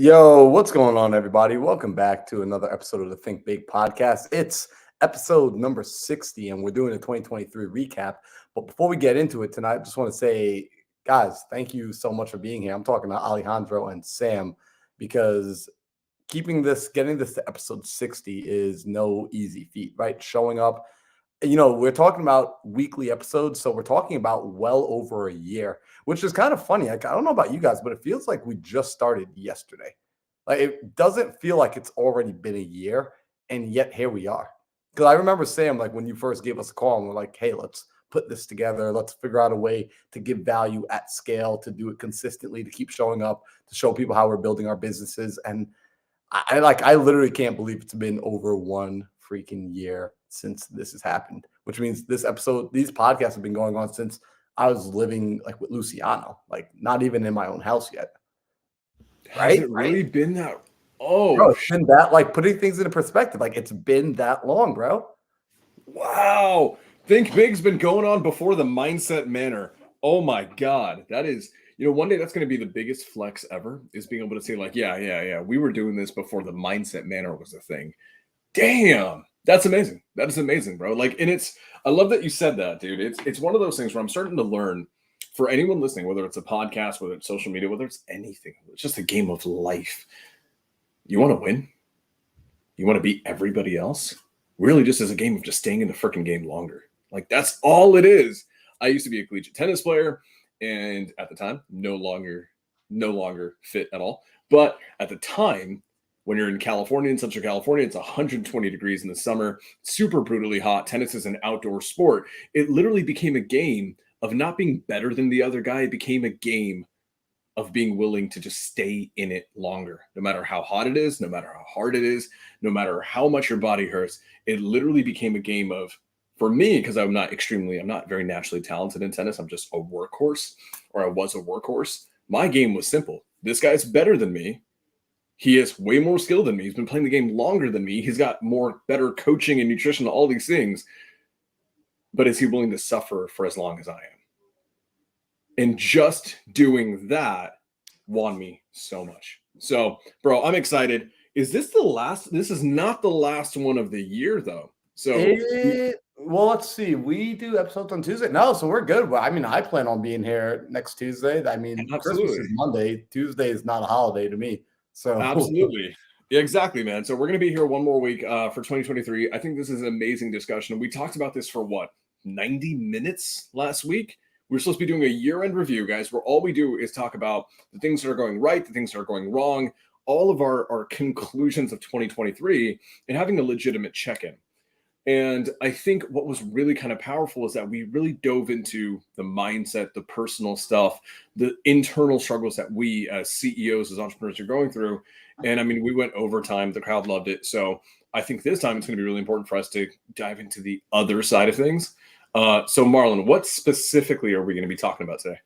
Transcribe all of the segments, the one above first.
Yo, what's going on, everybody? Welcome back to another episode of the Think Big podcast. It's episode number 60, and we're doing a 2023 recap. But before we get into it tonight, I just want to say, guys, thank you so much for being here. I'm talking to Alejandro and Sam because getting this to episode 60 is no easy feat, right? Showing up, we're talking about weekly episodes, so we're talking about well over a year, which is kind of funny. Like, I don't know about you guys, but it feels like we just started yesterday. Like, it doesn't feel like it's already been a year, and yet here we are. Because I remember Sam, like when you first gave us a call, and we're like, "Hey, let's put this together. Let's figure out a way to give value at scale, to do it consistently, to keep showing up, to show people how we're building our businesses." And I literally can't believe it's been over one freaking year since this has happened, which means these podcasts have been going on since I was living like with Luciano, like not even in my own house yet. Has Right? it really been that? Bro, Oh, it's been that, like, putting things into perspective, like it's been that long, bro. wow. Think Big's been going on before the Mindset Manor. Oh my God. That is, one day that's going to be the biggest flex ever is being able to say, like, yeah. We were doing this before the Mindset Manor was a thing. Damn. That's amazing. That is amazing, bro. Like, and I love that you said that, dude. It's one of those things where I'm starting to learn for anyone listening, whether it's a podcast, whether it's social media, whether it's anything, it's just a game of life. You want to win? You want to beat everybody else? Really, just as a game of just staying in the freaking game longer. Like, that's all it is. I used to be a collegiate tennis player, and at the time, no longer fit at all. But at the time, when you're in California, in Central California, it's 120 degrees in the summer, super brutally hot. Tennis is an outdoor sport. It literally became a game of not being better than the other guy. It became a game of being willing to just stay in it longer, no matter how hot it is, no matter how hard it is, no matter how much your body hurts. It literally became a game of, for me, because I'm not very naturally talented in tennis. I'm just a workhorse, or I was a workhorse. My game was simple. This guy's better than me. He has way more skill than me. He's been playing the game longer than me. He's got better coaching and nutrition, all these things. But is he willing to suffer for as long as I am? And just doing that won me so much. So, bro, I'm excited. Is this the last? This is not the last one of the year, though. So, Well, let's see. We do episodes on Tuesday. No, so we're good. Well, I mean, I plan on being here next Tuesday. I mean, Christmas absolutely, is Monday. Tuesday is not a holiday to me. So absolutely. Yeah, exactly, man. So we're going to be here one more week for 2023. I think this is an amazing discussion. We talked about this for 90 minutes last week. We're supposed to be doing a year-end review, guys, where all we do is talk about the things that are going right, the things that are going wrong, all of our conclusions of 2023, and having a legitimate check-in. And I think what was really kind of powerful is that we really dove into the mindset, the personal stuff, the internal struggles that we as CEOs, as entrepreneurs are going through. And I mean, we went overtime. The crowd loved it. So I think this time it's going to be really important for us to dive into the other side of things. So Marlon, what specifically are we going to be talking about today?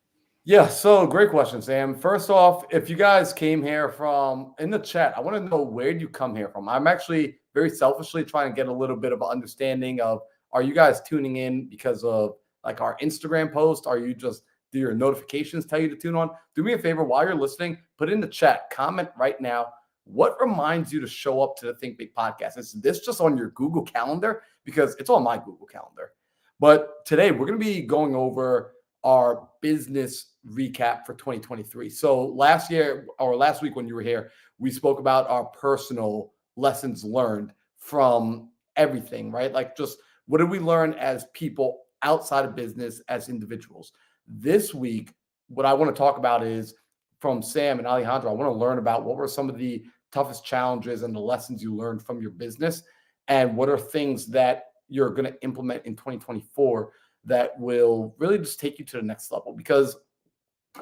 yeah, so great question, Sam. First off, if you guys came here from in the chat, I want to know, where do you come here from? I'm actually very selfishly trying to get a little bit of an understanding of, are you guys tuning in because of like our Instagram post? Are you just, do your notifications tell you to tune on? Do me a favor, while you're listening, put in the chat, comment right now. What reminds you to show up to the Think Big podcast? Is this just on your Google Calendar? Because it's on my Google Calendar. But today we're going to be going over our business recap for 2023. So last week when you were here, we spoke about our personal lessons learned from everything, right? Like, just what did we learn as people outside of business, as individuals? This week, what I want to talk about is, from Sam and Alejandro, I want to learn about what were some of the toughest challenges and the lessons you learned from your business, and what are things that you're going to implement in 2024 that will really just take you to the next level. Because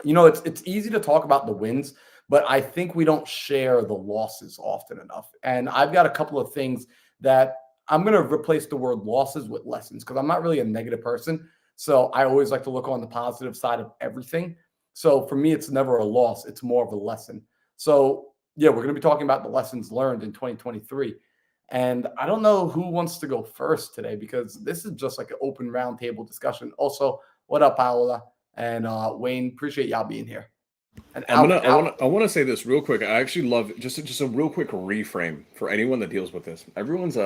it's easy to talk about the wins, but I think we don't share the losses often enough. And I've got a couple of things that I'm going to replace the word losses with lessons, because I'm not really a negative person. So I always like to look on the positive side of everything. So for me, it's never a loss. It's more of a lesson. So yeah, we're going to be talking about the lessons learned in 2023. And I don't know who wants to go first today, because this is just like an open roundtable discussion. Also, what up, Paola and Wayne? Appreciate y'all being here. And I'm gonna I want to say this real quick. I actually love just a real quick reframe for anyone that deals with this. Everyone's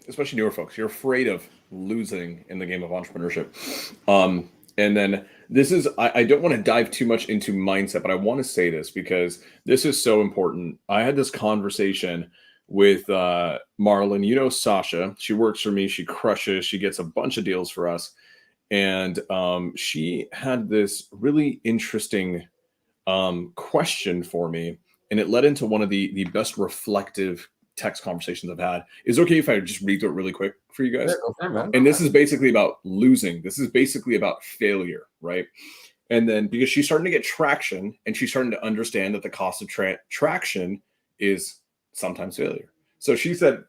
especially newer folks, you're afraid of losing in the game of entrepreneurship. And then this is I don't want to dive too much into mindset, but I want to say this because this is so important. I had this conversation with Marlon. You know Sasha. She works for me. She crushes. She gets a bunch of deals for us. And she had this really interesting question for me, and it led into one of the best reflective text conversations I've had. Is it okay if I just read through it really quick for you guys? Okay, man. And this is basically about losing. This is basically about failure, right? And then because she's starting to get traction and she's starting to understand that the cost of traction is sometimes failure. So she said,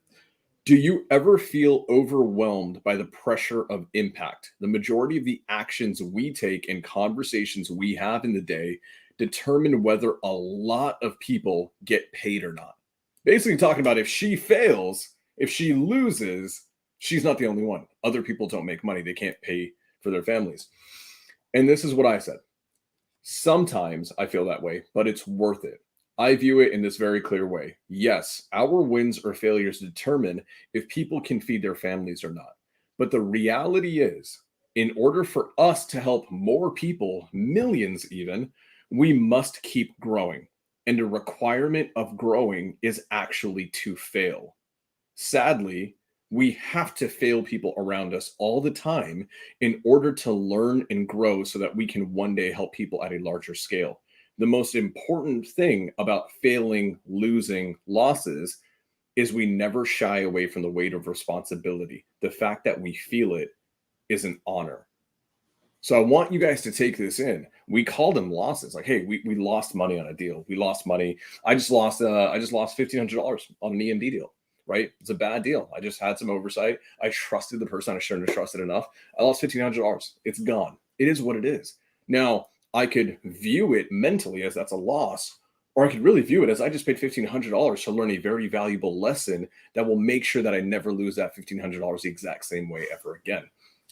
do you ever feel overwhelmed by the pressure of impact? The majority of the actions we take and conversations we have in the day determine whether a lot of people get paid or not. Basically, talking about if she fails, if she loses, she's not the only one. Other people don't make money, they can't pay for their families. And this is what I said. Sometimes I feel that way, but it's worth it. I view it in this very clear way. Yes, our wins or failures determine if people can feed their families or not. But the reality is, in order for us to help more people, millions even, we must keep growing. And the requirement of growing is actually to fail. Sadly, we have to fail people around us all the time in order to learn and grow so that we can one day help people at a larger scale. The most important thing about failing, losing, losses is we never shy away from the weight of responsibility. The fact that we feel it is an honor. So I want you guys to take this in. We call them losses. Like, hey, we lost money on a deal. We lost money. I just lost $1,500 on an EMD deal, right? It's a bad deal. I just had some oversight. I trusted the person I shouldn't have trusted enough. I lost $1,500. It's gone. It is what it is. Now, I could view it mentally as that's a loss, or I could really view it as I just paid $1,500 to learn a very valuable lesson that will make sure that I never lose that $1,500 the exact same way ever again.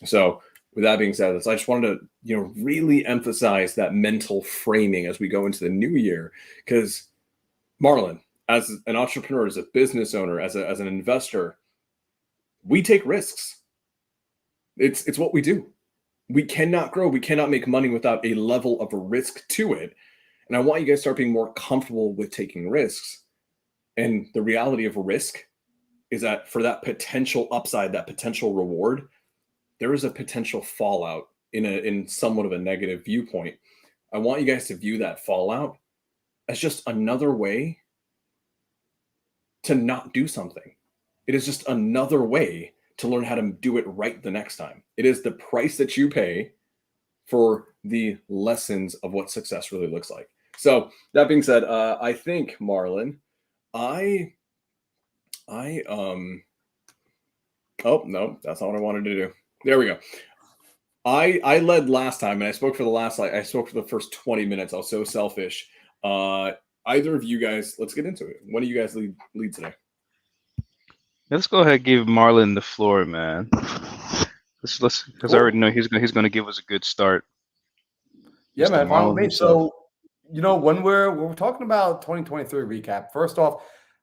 So with that being said, I just wanted to, really emphasize that mental framing as we go into the new year, because Marlon, as an entrepreneur, as a business owner, as an investor, we take risks. It's what we do. We cannot grow. We cannot make money without a level of a risk to it. And I want you guys to start being more comfortable with taking risks. And the reality of a risk is that for that potential upside, that potential reward, there is a potential fallout in somewhat of a negative viewpoint. I want you guys to view that fallout as just another way to not do something. It is just another way to learn how to do it right the next time. It is the price that you pay for the lessons of what success really looks like. So that being said, I think Marlon, oh no, that's not what I wanted to do. There we go. I led last time, and I spoke for the first 20 minutes. I was so selfish. Either of you guys, let's get into it. When do you guys lead today? Let's go ahead and give Marlon the floor, man. Let's because I already know he's going to give us a good start. Yeah, Mr. man. Fine with Marlon me. himself. So, when we're talking about 2023 recap, first off,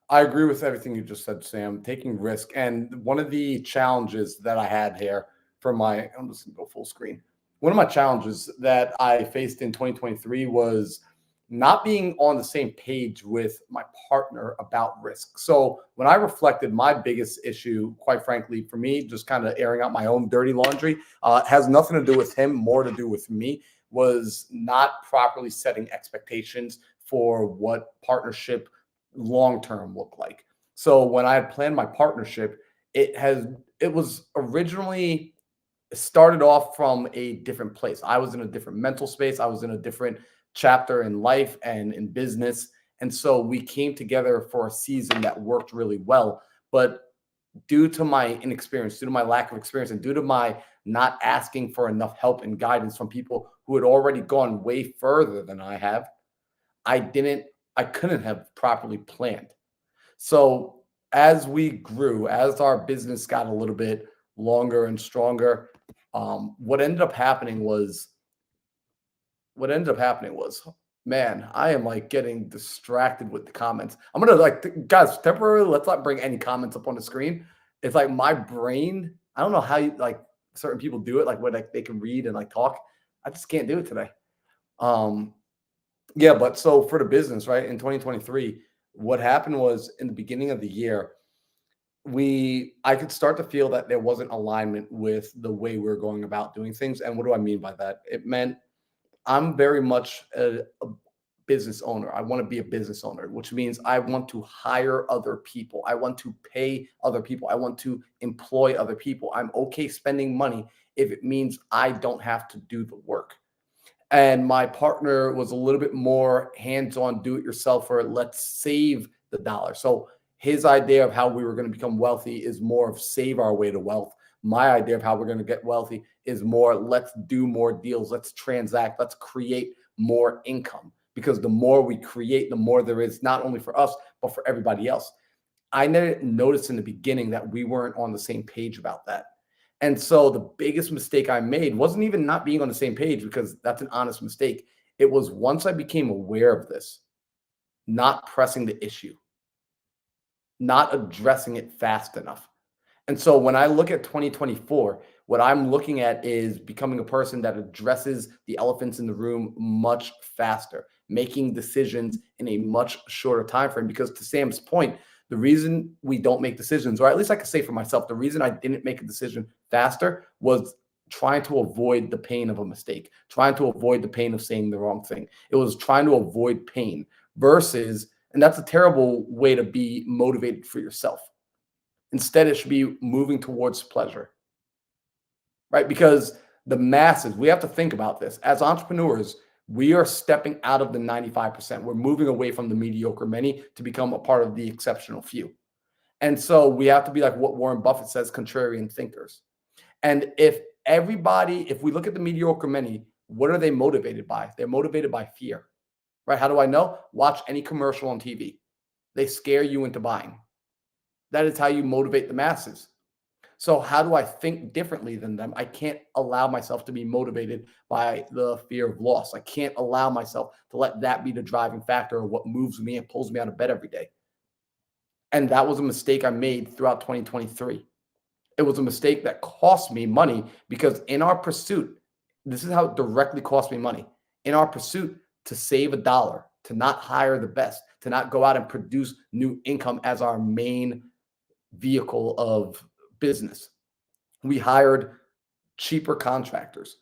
I agree with everything you just said, Sam. Taking risk, and one of the challenges that I had here I'm just gonna go full screen. One of my challenges that I faced in 2023 was not being on the same page with my partner about risk. So when I reflected, my biggest issue, quite frankly, for me, just kind of airing out my own dirty laundry, has nothing to do with him, more to do with me, was not properly setting expectations for what partnership long-term looked like. So when I had planned my partnership, it was originally started off from a different place. I was in a different mental space. I was in a different chapter in life and in business. And so we came together for a season that worked really well. But due to my inexperience, due to my lack of experience, and due to my not asking for enough help and guidance from people who had already gone way further than I have, I couldn't have properly planned. So as we grew, as our business got a little bit longer and stronger, what ended up happening was Man, I am like getting distracted with the comments. I'm gonna guys, temporarily, let's not bring any comments up on the screen. It's like my brain, I don't know how you like certain people do it, like when like they can read and like talk. I just can't do it today. Um, yeah, but so for the business, right, in 2023, what happened was in the beginning of the year, I could start to feel that there wasn't alignment with the way we are going about doing things. And what do I mean by that? It meant I'm very much a business owner. I want to be a business owner, which means I want to hire other people. I want to pay other people. I want to employ other people. I'm okay spending money if it means I don't have to do the work. And my partner was a little bit more hands-on, do-it-yourselfer. Let's save the dollar. So his idea of how we were going to become wealthy is more of save our way to wealth. My idea of how we're going to get wealthy is more let's do more deals, let's transact, let's create more income. Because the more we create, the more there is not only for us, but for everybody else. I noticed in the beginning that we weren't on the same page about that. And so the biggest mistake I made wasn't even not being on the same page, because that's an honest mistake. It was once I became aware of this, not pressing the issue, not addressing it fast enough. And so when I look at 2024, what I'm looking at is becoming a person that addresses the elephants in the room much faster, making decisions in a much shorter time frame. Because to Sam's point, the reason we don't make decisions, or at least I could say for myself, the reason I didn't make a decision faster was trying to avoid the pain of a mistake, trying to avoid the pain of saying the wrong thing. It was trying to avoid pain versus, and that's a terrible way to be motivated for yourself. Instead, it should be moving towards pleasure, right? Because the masses, we have to think about this. As entrepreneurs, we are stepping out of the 95%. We're moving away from the mediocre many to become a part of the exceptional few. And so we have to be like what Warren Buffett says, contrarian thinkers. And if we look at the mediocre many, what are they motivated by? They're motivated by fear, right? How do I know? Watch any commercial on TV. They scare you into buying. That is how you motivate the masses. So how do I think differently than them? I can't allow myself to be motivated by the fear of loss. I can't allow myself to let that be the driving factor of what moves me and pulls me out of bed every day. And that was a mistake I made throughout 2023. It was a mistake that cost me money, because in our pursuit, this is how it directly cost me money. In our pursuit to save a dollar, to not hire the best, to not go out and produce new income as our main vehicle of business, we hired cheaper contractors,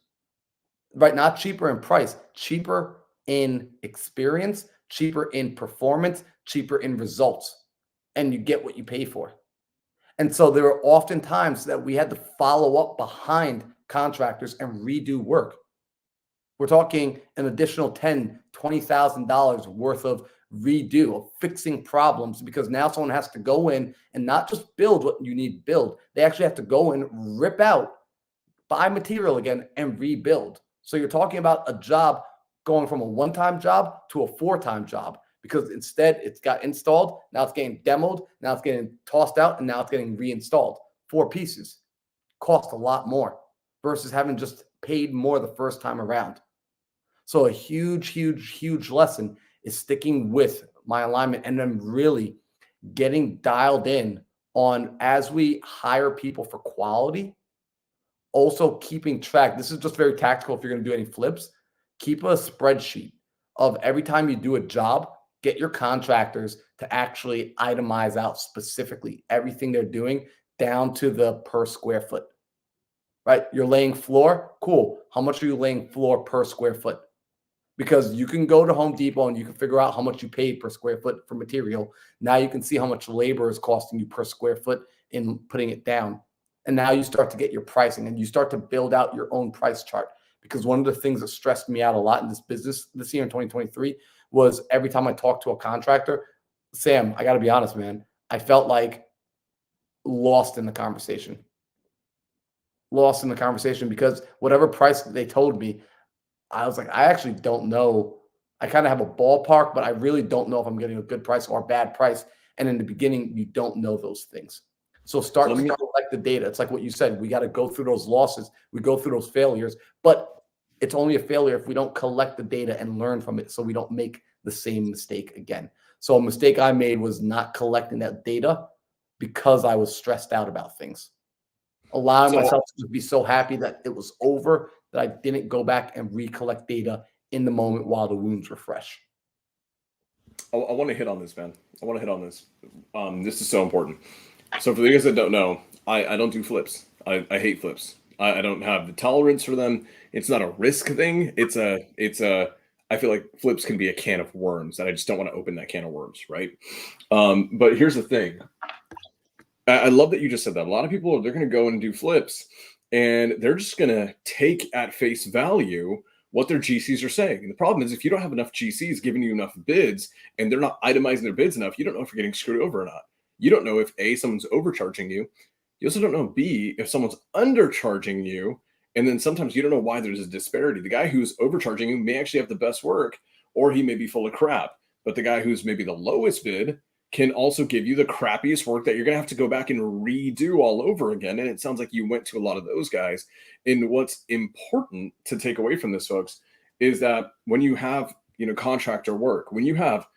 right? Not cheaper in price, cheaper in experience, cheaper in performance, cheaper in results. And you get what you pay for. And so there were often times that we had to follow up behind contractors and redo work. We're talking an additional $10,000, $20,000 worth of redo, of fixing problems, because now someone has to go in and not just build what you need to build. They actually have to go in, rip out, buy material again, and rebuild. So you're talking about a job going from a one-time job to a four-time job, because instead it's got installed, now it's getting demoed, now it's getting tossed out, and now it's getting reinstalled. 4 pieces cost a lot more versus having just paid more the first time around. So a huge, huge, huge lesson is sticking with my alignment and then really getting dialed in on, as we hire people for quality, also keeping track. This is just very tactical if you're going to do any flips. Keep a spreadsheet of every time you do a job, get your contractors to actually itemize out specifically everything they're doing down to the per square foot, right? You're laying floor. Cool. How much are you laying floor per square foot? Because you can go to Home Depot and you can figure out how much you paid per square foot for material. Now you can see how much labor is costing you per square foot in putting it down. And now you start to get your pricing and you start to build out your own price chart. Because one of the things that stressed me out a lot in this business this year in 2023 was every time I talked to a contractor, Sam, I got to be honest, man, I felt like lost in the conversation. Lost in the conversation because whatever price they told me, I was like, I actually don't know. I kind of have a ballpark, but I really don't know if I'm getting a good price or a bad price. And in the beginning, you don't know those things. So start to collect the data. It's like what you said. We got to go through those losses. We go through those failures. But It's only a failure if we don't collect the data and learn from it so we don't make the same mistake again. So a mistake I made was not collecting that data because I was stressed out about things. Allowing So myself to be so happy that it was over that I didn't go back and recollect data in the moment while the wounds were fresh. I want to hit on this, man. I want to hit on this. This is so important. So for the guys that don't know, I don't do flips. I hate flips. I don't have the tolerance for them. It's not a risk thing. It's a I feel like flips can be a can of worms, and I just don't want to open that can of worms, right? But here's the thing. I love that you just said that. A lot of people, they're going to go and do flips, and they're just going to take at face value what their GCs are saying. And the problem is, if you don't have enough GCs giving you enough bids, and they're not itemizing their bids enough, you don't know if you're getting screwed over or not. You don't know if A, someone's overcharging you. You also don't know B, if someone's undercharging you. And then sometimes you don't know why there's a disparity. The guy who's overcharging you may actually have the best work, or he may be full of crap. But the guy who's maybe the lowest bid can also give you the crappiest work that you're going to have to go back and redo all over again. And it sounds like you went to a lot of those guys. And what's important to take away from this, folks, is that when you have, contractor work, when you have,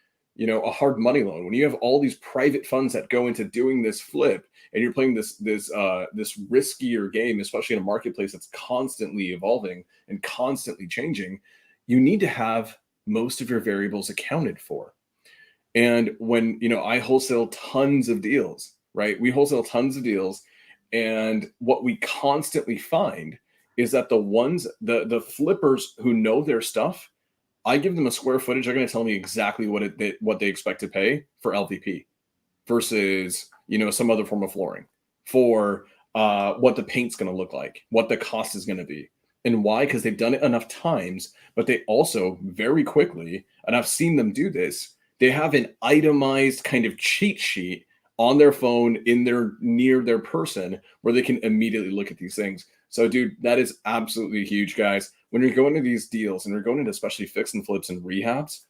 a hard money loan, when you have all these private funds that go into doing this flip, and you're playing this riskier game, especially in a marketplace that's constantly evolving and constantly changing, you need to have most of your variables accounted for. And when, I wholesale tons of deals, right? We wholesale tons of deals. And what we constantly find is that the flippers who know their stuff, I give them a square footage, they're going to tell me exactly what they expect to pay for LVP versus, some other form of flooring, for what the paint's going to look like, what the cost is going to be. And why? Because they've done it enough times, but they also very quickly, and I've seen them do this, they have an itemized kind of cheat sheet on their phone near their person where they can immediately look at these things. So, dude, that is absolutely huge, guys. When you're going into these deals and you're going into especially fix and flips and rehabs,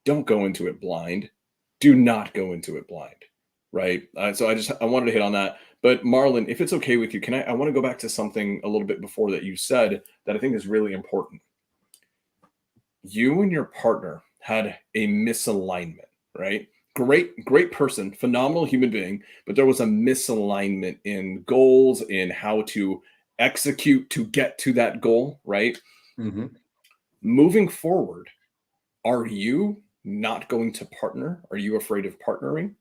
don't go into it blind. Do not go into it blind, right? So I wanted to hit on that. But Marlon, if it's okay with you, I want to go back to something a little bit before that you said that I think is really important. You and your partner had a misalignment, right? Great person, phenomenal human being, but there was a misalignment in goals, in how to execute to get to that goal, right? Mm-hmm. Moving forward, are you not going to partner? Are you afraid of partnering?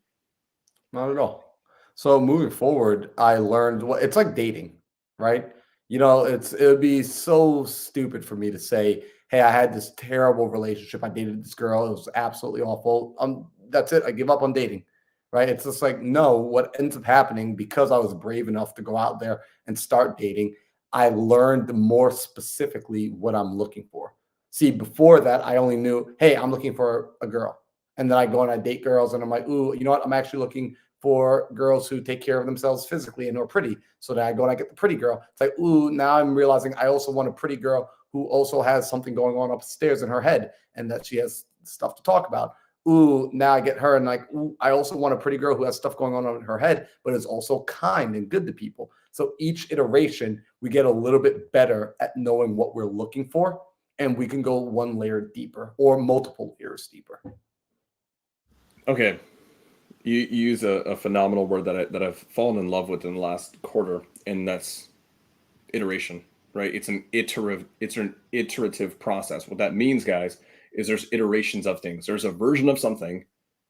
Not at all. So moving forward, I learned it's like dating, right? It would be so stupid for me to say, hey, I had this terrible relationship. I dated this girl. It was absolutely awful. That's it. I give up on dating, right? It's just like, no, what ends up happening, because I was brave enough to go out there and start dating, I learned more specifically what I'm looking for. See, before that, I only knew, hey, I'm looking for a girl. And then I go and I date girls and I'm like, ooh, you know what? I'm actually looking for girls who take care of themselves physically and are pretty. So then I go and I get the pretty girl. It's like, ooh, now I'm realizing I also want a pretty girl who also has something going on upstairs in her head and that she has stuff to talk about. Ooh, now I get her and like, ooh, I also want a pretty girl who has stuff going on in her head, but is also kind and good to people. So each iteration, we get a little bit better at knowing what we're looking for, and we can go one layer deeper or multiple layers deeper. Okay. You use a phenomenal word that I've fallen in love with in the last quarter, and that's iteration, right? It's an iterative process. What that means, guys, is there's iterations of things. There's a version of something.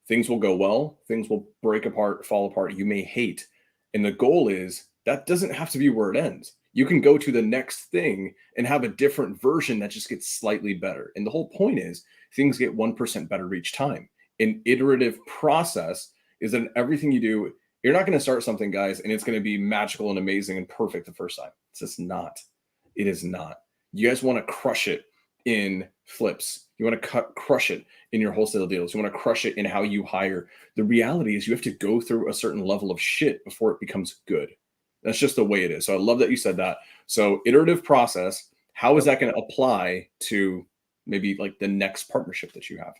Things will go well. Things will break apart, fall apart. You may hate. And the goal is that doesn't have to be where it ends. You can go to the next thing and have a different version that just gets slightly better. And the whole point is things get 1% better each time. An iterative process is that everything you do, you're not going to start something, guys, and it's going to be magical and amazing and perfect the first time. It's just not. It is not. You guys want to crush it in flips. You want to crush it in your wholesale deals. You want to crush it in how you hire. The reality is you have to go through a certain level of shit before it becomes good. That's just the way it is. So I love that you said that. So iterative process, how is that going to apply to maybe like the next partnership that you have?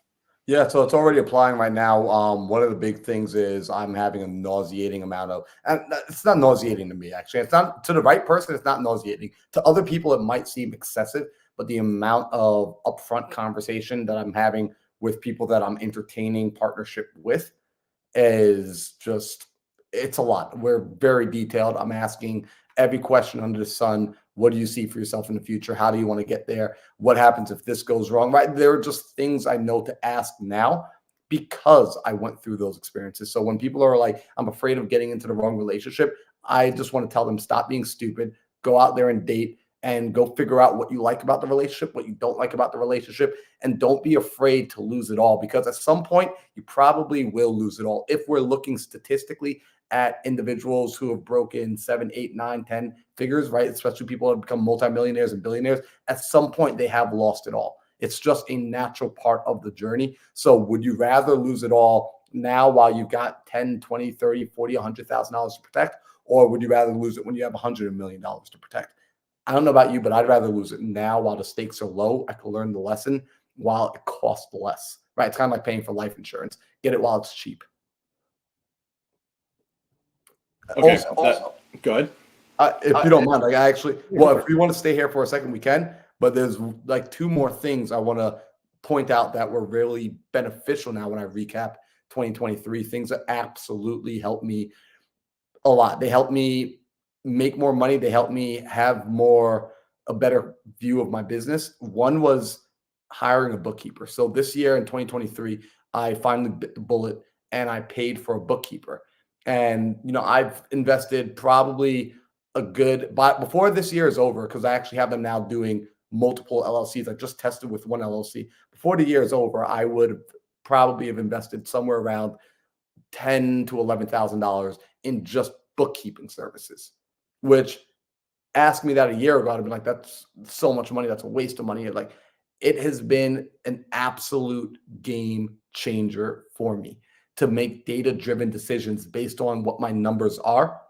Yeah, so it's already applying right now. One of the big things is I'm having a nauseating amount of, and it's not nauseating to me, actually. It's not to the right person, it's not nauseating. To other people, it might seem excessive, but the amount of upfront conversation that I'm having with people that I'm entertaining partnership with is just, it's a lot. We're very detailed. I'm asking every question under the sun. What do you see for yourself in the future? How do you want to get there? What happens if this goes wrong? Right? There are just things I know to ask now because I went through those experiences. So when people are like, I'm afraid of getting into the wrong relationship, I just want to tell them, stop being stupid, go out there and date, and go figure out what you like about the relationship, what you don't like about the relationship, and don't be afraid to lose it all, because at some point you probably will lose it all. If we're looking statistically at individuals who have broken 7, 8, 9, 10 figures, right? Especially people who have become multimillionaires and billionaires, at some point they have lost it all. It's just a natural part of the journey. So would you rather lose it all now while you've got 10, 20, 30, 40, $100,000 to protect? Or would you rather lose it when you have $100 million to protect? I don't know about you, but I'd rather lose it now while the stakes are low. I can learn the lesson while it costs less, right? It's kind of like paying for life insurance. Get it while it's cheap. Okay, Also, go ahead. if you don't mind, like if we want to stay here for a second, we can. But there's like 2 more things I want to point out that were really beneficial now when I recap 2023. Things that absolutely helped me a lot. They helped me make more money. They helped me have a better view of my business. One was hiring a bookkeeper. So this year in 2023, I finally bit the bullet and I paid for a bookkeeper. And, I've invested probably but before this year is over, because I actually have them now doing multiple LLCs. I just tested with one LLC. Before the year is over, I would probably have invested somewhere around $10,000 to $11,000 in just bookkeeping services, which, ask me that a year ago, I'd be like, that's so much money. That's a waste of money. Like, it has been an absolute game changer for me to make data-driven decisions based on what my numbers are.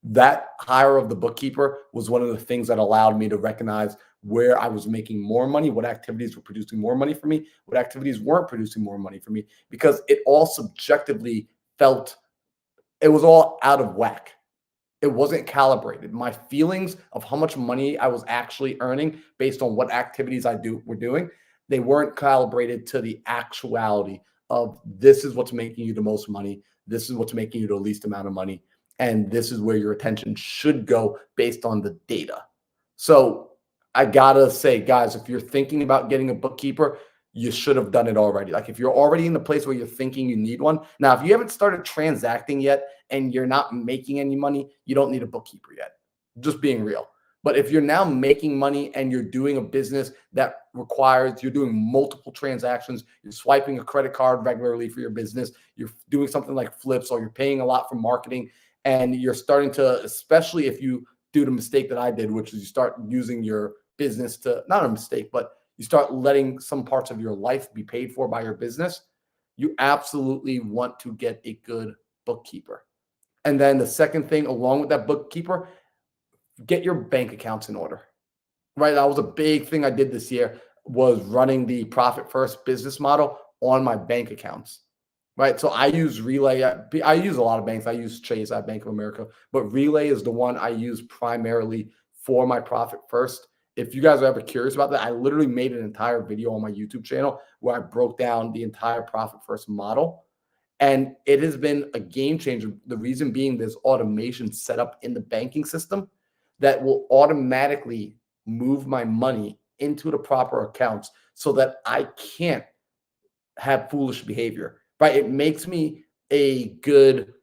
That hire of the bookkeeper was one of the things that allowed me to recognize where I was making more money, what activities were producing more money for me, what activities weren't producing more money for me, because it all subjectively it was all out of whack. It wasn't calibrated. My feelings of how much money I was actually earning based on what activities were doing, they weren't calibrated to the actuality of, this is what's making you the most money. This is what's making you the least amount of money. And this is where your attention should go based on the data. So I gotta say, guys, if you're thinking about getting a bookkeeper, you should have done it already. Like, if you're already in the place where you're thinking you need one. Now, if you haven't started transacting yet and you're not making any money, you don't need a bookkeeper yet. Just being real. But if you're now making money and you're doing a business that requires, you're doing multiple transactions, you're swiping a credit card regularly for your business, you're doing something like flips, or you're paying a lot for marketing, and you're starting to, especially if you do the mistake that I did, which is you start using your business to, not a mistake, but you start letting some parts of your life be paid for by your business, you absolutely want to get a good bookkeeper. And then the second thing, along with that bookkeeper, get your bank accounts in order, right? That was a big thing I did this year, was running the Profit First business model on my bank accounts, right? So I use Relay. I use a lot of banks. I use Chase, I have Bank of America, but Relay is the one I use primarily for my Profit First. If you guys are ever curious about that, I literally made an entire video on my YouTube channel where I broke down the entire Profit First model. And it has been a game changer. The reason being, there's automation set up in the banking system that will automatically move my money into the proper accounts so that I can't have foolish behavior, right? It makes me a good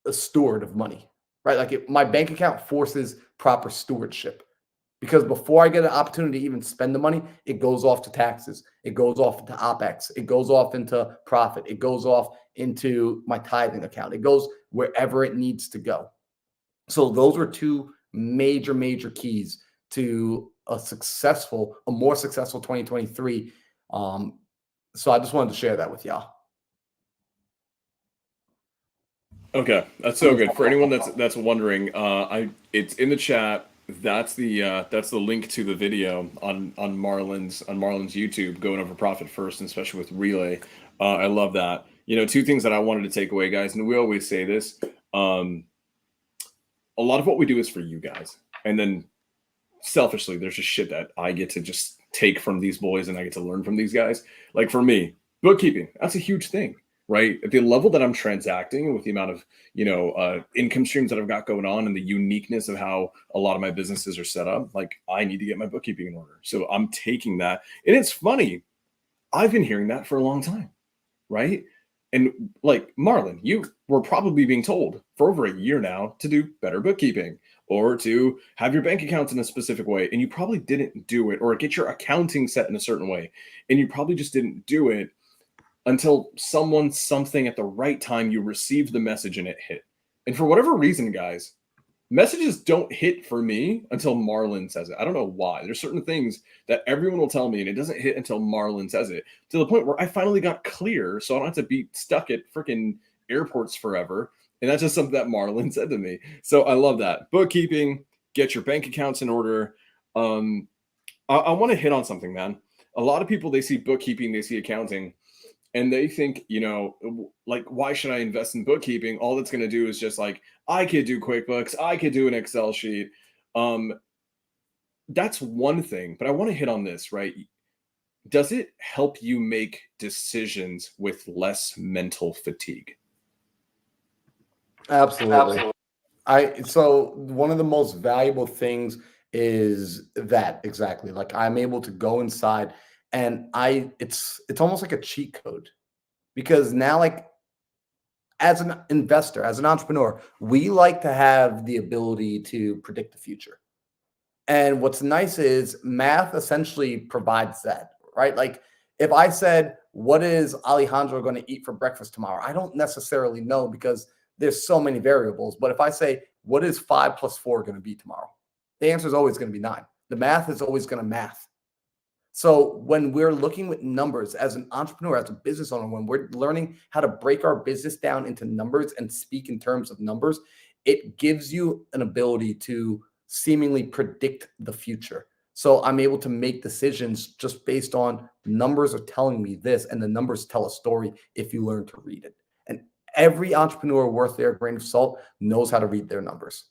steward of money, right? Like, my bank account forces proper stewardship. Because before I get an opportunity to even spend the money, it goes off to taxes. It goes off into OPEX. It goes off into profit. It goes off into my tithing account. It goes wherever it needs to go. So those are 2 major, major keys to a more successful 2023. So I just wanted to share that with y'all. Okay, that's so good. For anyone that's wondering, it's in the chat. That's the link to the video on Marlon's YouTube, going over Profit First, and especially with Relay. I love that. 2 things that I wanted to take away, guys, and we always say this. A lot of what we do is for you guys, and then selfishly, there's just shit that I get to just take from these boys and I get to learn from these guys. Like for me, bookkeeping, that's a huge thing, right? At the level that I'm transacting and with the amount of, income streams that I've got going on and the uniqueness of how a lot of my businesses are set up, like I need to get my bookkeeping in order. So I'm taking that. And it's funny. I've been hearing that for a long time, right? And like Marlon, you were probably being told for over a year now to do better bookkeeping or to have your bank accounts in a specific way. And you probably didn't do it, or get your accounting set in a certain way. And you probably just didn't do it until something at the right time, you received the message and it hit. And for whatever reason, guys, messages don't hit for me until Marlon says it. I don't know why. There's certain things that everyone will tell me and it doesn't hit until Marlon says it, to the point where I finally got clear so I don't have to be stuck at freaking airports forever. And that's just something that Marlon said to me. So I love that. Bookkeeping, get your bank accounts in order. I want to hit on something, man. A lot of people, they see bookkeeping, they see accounting, and they think, like, why should I invest in bookkeeping? All that's going to do is just like, I could do QuickBooks, I could do an Excel sheet. That's one thing, but I want to hit on this, right? Does it help you make decisions with less mental fatigue? Absolutely. So one of the most valuable things is that exactly. Like I'm able to go inside and it's almost like a cheat code, because now, like, as an investor, as an entrepreneur, we like to have the ability to predict the future. And what's nice is math essentially provides that, right? Like if I said, what is Alejandro going to eat for breakfast tomorrow? I don't necessarily know because there's so many variables. But if I say, what is 5 + 4 going to be tomorrow? The answer is always going to be 9. The math is always going to math. So when we're looking at numbers as an entrepreneur, as a business owner, when we're learning how to break our business down into numbers and speak in terms of numbers, it gives you an ability to seemingly predict the future. So I'm able to make decisions just based on numbers are telling me this, and the numbers tell a story if you learn to read it. And every entrepreneur worth their grain of salt knows how to read their numbers.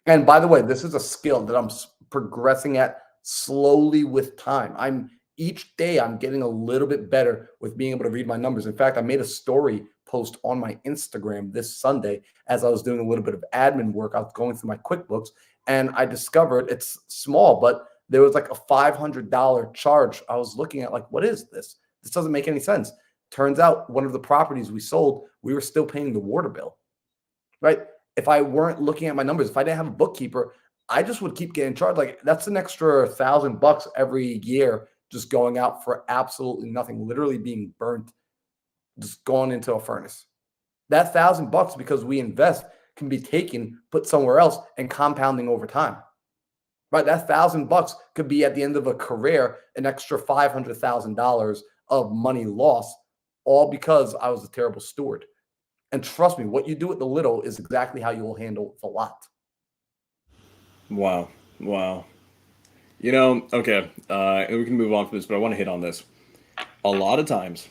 And by the way, this is a skill that I'm progressing at slowly with time. Each day I'm getting a little bit better with being able to read my numbers. In fact, I made a story post on my Instagram this Sunday as I was doing a little bit of admin work. I was going through my QuickBooks and I discovered it's small, but there was like a $500 charge. I was looking at like, what is this? This doesn't make any sense. Turns out one of the properties we sold, we were still paying the water bill, right? If I weren't looking at my numbers, if I didn't have a bookkeeper, I just would keep getting charged. Like that's an extra $1,000 every year just going out for absolutely nothing, literally being burnt, just going into a furnace. That $1,000, because we invest, can be taken, put somewhere else, and compounding over time. Right? That $1,000 could be at the end of a career an extra $500,000 of money lost, all because I was a terrible steward. And trust me, what you do with the little is exactly how you will handle the lot. Wow. Okay, and we can move on from this, but I want to hit on this. A lot of times,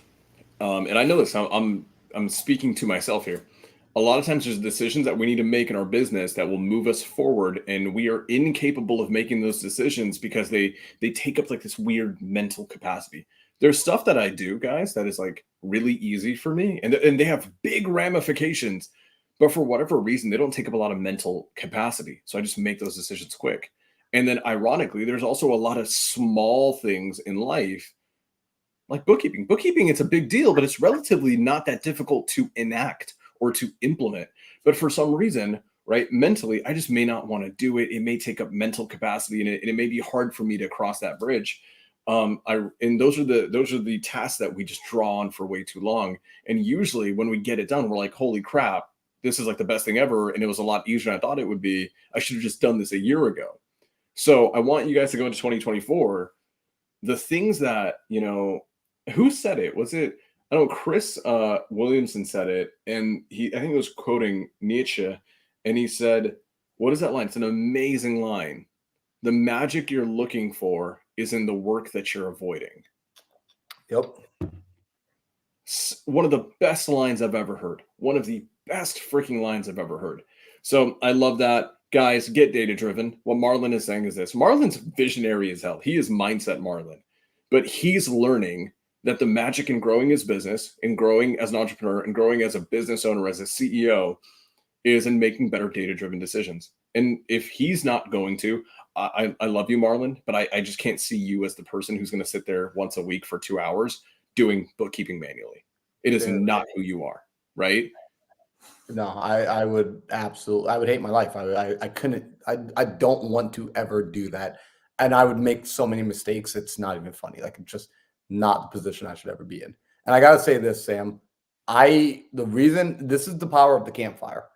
and I know this, I'm speaking to myself here. A lot of times there's decisions that we need to make in our business that will move us forward, and we are incapable of making those decisions because they take up like this weird mental capacity. There's stuff that I do, guys, that is like really easy for me, and they have big ramifications, but for whatever reason, they don't take up a lot of mental capacity. So I just make those decisions quick. And then ironically, there's also a lot of small things in life like bookkeeping. Bookkeeping, it's a big deal, but it's relatively not that difficult to enact or to implement. But for some reason, right, mentally, I just may not want to do it. It may take up mental capacity, and it may be hard for me to cross that bridge. And those are the tasks that we just draw on for way too long. And usually when we get it done, we're like, holy crap, this is like the best thing ever. And it was a lot easier than I thought it would be. I should have just done this a year ago. So I want you guys to go into 2024. The things that, who said it? Was it, I don't know, Chris Williamson said it. And I think it was quoting Nietzsche. And he said, what is that line? It's an amazing line. The magic you're looking for is in the work that you're avoiding. Yep. One of the best lines I've ever heard. One of the best freaking lines I've ever heard. So I love that. guys, get data driven. What Marlon is saying is this: Marlon's visionary as hell. He is mindset Marlon, but he's learning that the magic in growing his business and growing as an entrepreneur and growing as a business owner, as a CEO, is in making better data driven decisions. And if he's not going to, I love you, Marlon, but I just can't see you as the person who's going to sit there once a week for 2 hours doing bookkeeping manually. It is Dude. not who you are, right? No, I would absolutely, I would hate my life. I couldn't, I don't want to ever do that. And I would make so many mistakes. It's not even funny. Like, it's just not the position I should ever be in. And I got to say this, Sam, the reason, this is the power of the campfire.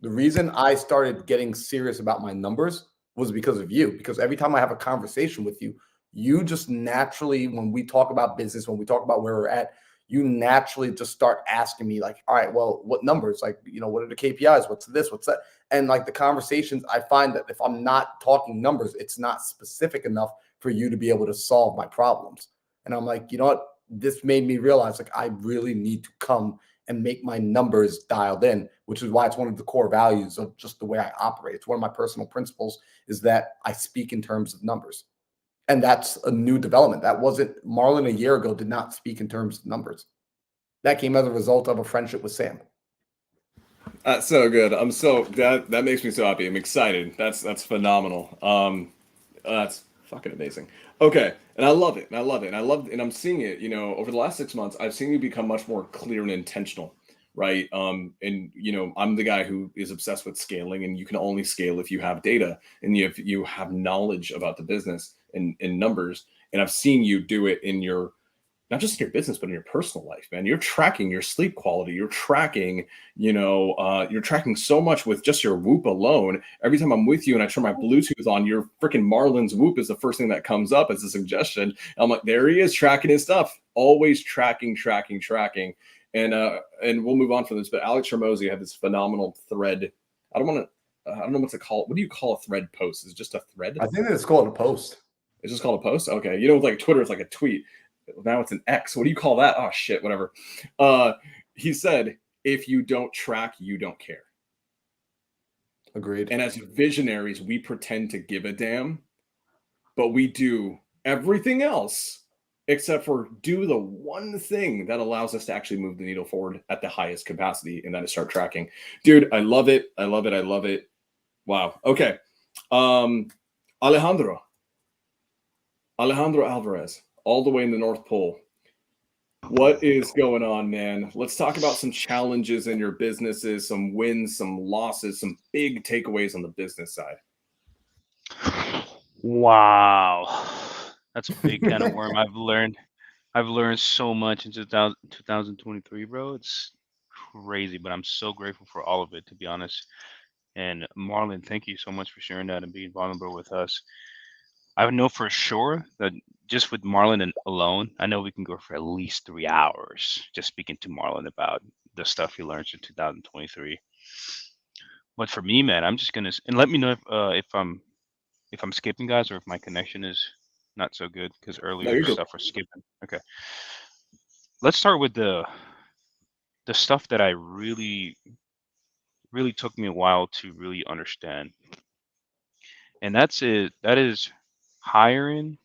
The reason I started getting serious about my numbers was because of you. Because every time I have a conversation with you, you just naturally, when we talk about business, when we talk about where we're at, you naturally just start asking me, like, all right, well, what numbers? Like, what are the KPIs? What's this? What's that? And like the conversations, I find that if I'm not talking numbers, it's not specific enough for you to be able to solve my problems. And I'm like, you know what? This made me realize, like, I really need to come and make my numbers dialed in, which is why it's one of the core values of just the way I operate. It's one of my personal principles, is that I speak in terms of numbers. And that's a new development. That wasn't Marlon a year ago, did not speak in terms of numbers. That came as a result of a friendship with Sam. That's so good. That makes me so happy. I'm excited. That's phenomenal. That's fucking amazing. Okay, and I love it. And I love it. And I'm seeing it. Over the last 6 months, I've seen you become much more clear and intentional, right? And I'm the guy who is obsessed with scaling, and you can only scale if you have data and you have knowledge about the business and numbers. And I've seen you do it in your, not just in your business, but in your personal life, man. You're tracking your sleep quality. You're tracking, you're tracking so much with just your Whoop alone. Every time I'm with you and I turn my Bluetooth on, your freaking Marlon's Whoop is the first thing that comes up as a suggestion. I'm like, there he is, tracking his stuff. Always tracking. And we'll move on from this. But Alex Hormozi had this phenomenal thread. I don't know what to call it. What do you call a thread post? Is it just a thread? I think it's called a post. It's just called a post? Okay. Like Twitter, it's like a tweet. Now it's an X. What do you call that? Oh shit, whatever. He said, if you don't track, you don't care. Agreed. And as visionaries, we pretend to give a damn, but we do everything else except for do the one thing that allows us to actually move the needle forward at the highest capacity, and that is start tracking. Dude, I love it. Wow. Okay. Alejandro Alvarez, all the way in the North Pole. What is going on, man? Let's talk about some challenges in your businesses, some wins, some losses, some big takeaways on the business side. Wow. That's a big kind of worm. I've learned so much in 2023, bro. It's crazy, but I'm so grateful for all of it, to be honest. And Marlon, thank you so much for sharing that and being vulnerable with us. I know for sure that just with Marlon alone, I know we can go for at least 3 hours just speaking to Marlon about the stuff he learned in 2023. But for me, man, I'm just gonna, and let me know if I'm skipping, guys, or if my connection is not so good, because earlier the stuff was skipping. Okay, let's start with the stuff that I really took me a while to really understand, and that's it. That is hiring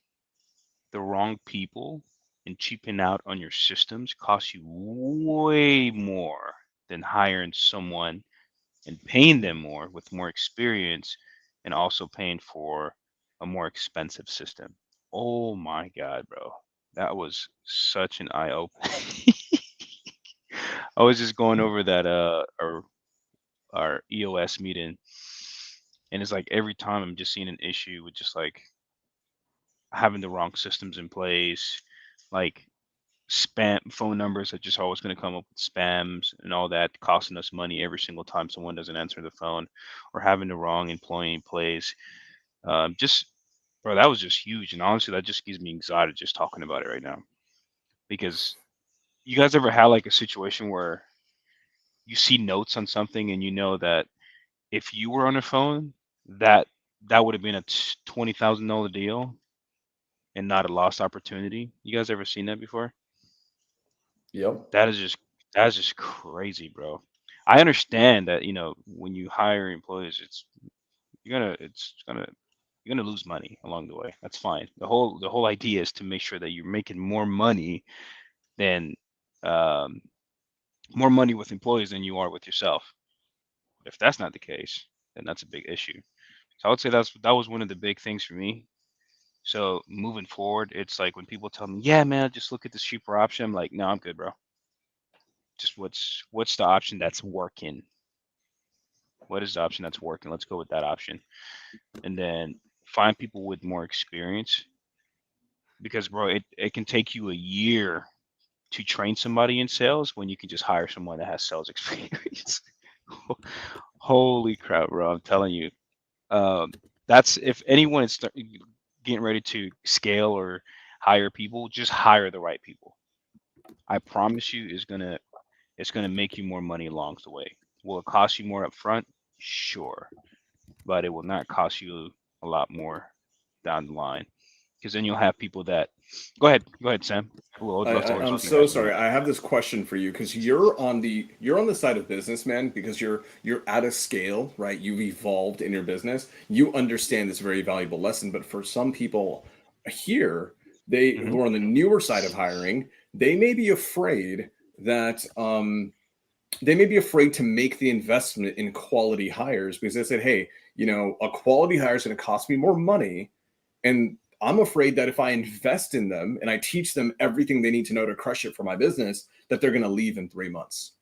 the wrong people and cheaping out on your systems costs you way more than hiring someone and paying them more with more experience, and also paying for a more expensive system. Oh my God, bro. That was such an eye opener. I was just going over that our EOS meeting, and it's like every time I'm just seeing an issue with just like having the wrong systems in place, like spam phone numbers are just always going to come up with spams and all that, costing us money every single time someone doesn't answer the phone, or having the wrong employee in place. Just, bro, that was just huge. And honestly, that just gives me anxiety just talking about it right now. Because you guys ever had like a situation where you see notes on something and you know that if you were on a phone, that would have been a $20,000 deal and not a lost opportunity? You guys ever seen that before? Yep. That's just crazy, bro. I understand that, when you hire employees, you're gonna lose money along the way. That's fine. The whole idea is to make sure that you're making than um, more money with employees than you are with yourself. If that's not the case, then that's a big issue. So I would say that was one of the big things for me. So moving forward, it's like when people tell me, "Yeah, man, just look at this cheaper option." I'm like, "No, I'm good, bro. Just what's the option that's working? What is the option that's working? Let's go with that option." And then find people with more experience because, bro, it can take you a year to train somebody in sales when you can just hire someone that has sales experience. Holy crap, bro! I'm telling you. Um, that's if anyone is getting ready to scale or hire people, just hire the right people. I promise you, it's gonna make you more money along the way. Will it cost you more up front? Sure, but it will not cost you a lot more down the line because then you'll have people that. Go ahead, Sam. Well, I'd love to hear I'm what you so have, man. sorry. I have this question for you because you're on the side of businessman because you're at a scale, right? You've evolved in your business. You understand this very valuable lesson. But for some people here, they Hmm. who are on the newer side of hiring, they may be afraid that they may be afraid to make the investment in quality hires because they said, hey, a quality hire is going to cost me more money. And I'm afraid that if I invest in them and I teach them everything they need to know to crush it for my business, that they're going to leave in 3 months.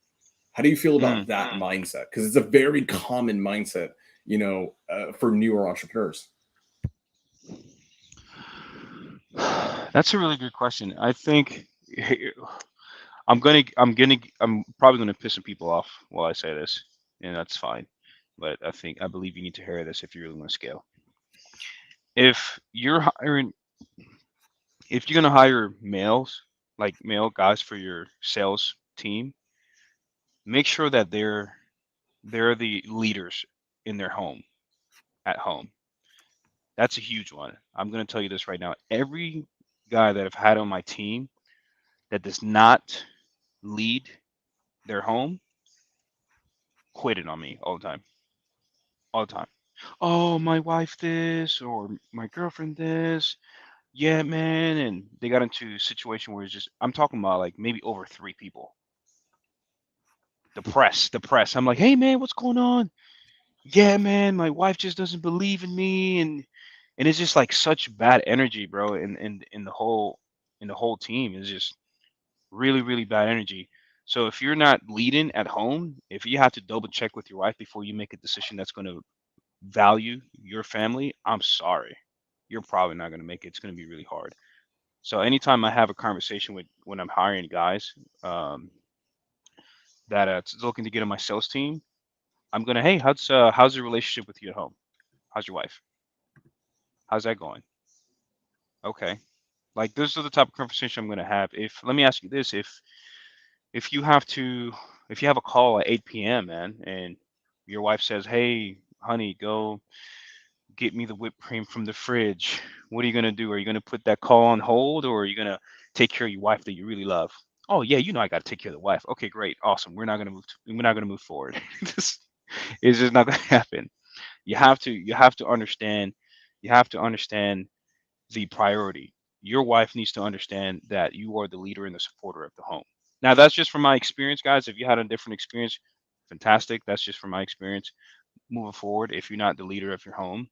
How do you feel about that mindset? Because it's a very common mindset, for newer entrepreneurs. That's a really good question. I think I'm probably gonna piss some people off while I say this, and that's fine. But I believe you need to hear this if you really want to scale. If you're hiring, if you're gonna hire like male guys for your sales team, make sure that they're the leaders in their home at home. That's a huge one. I'm gonna tell you this right now. Every guy that I've had on my team that does not lead their home quitted on me all the time. All the time. Oh, my wife this or my girlfriend this. Yeah, man. And they got into a situation where it's just I'm talking about like maybe over three people. The press. I'm like, hey man, what's going on? Yeah, man, my wife just doesn't believe in me and it's just like such bad energy, bro, in the whole team. It's just really, really bad energy. So if you're not leading at home, if you have to double check with your wife before you make a decision that's going to value your family, I'm sorry. You're probably not going to make it. It's going to be really hard. So anytime I have a conversation with when I'm hiring guys um, that looking to get on my sales team, I'm gonna, hey, how's the relationship with you at home? How's your wife? How's that going? Okay. Like those are the type of conversation I'm gonna have. If let me ask you this, if you have to if you have a call at 8 p.m., man, and your wife says, hey, honey, go get me the whipped cream from the fridge. What are you gonna do? Are you gonna put that call on hold, or are you gonna take care of your wife that you really love? Oh yeah, I gotta take care of the wife. Okay, great, awesome. We're not gonna move forward. This is just not gonna happen. You have to understand you have to understand the priority. Your wife needs to understand that you are the leader and the supporter of the home. Now that's just from my experience, guys. If you had a different experience, fantastic. That's just from my experience moving forward. If you're not the leader of your home,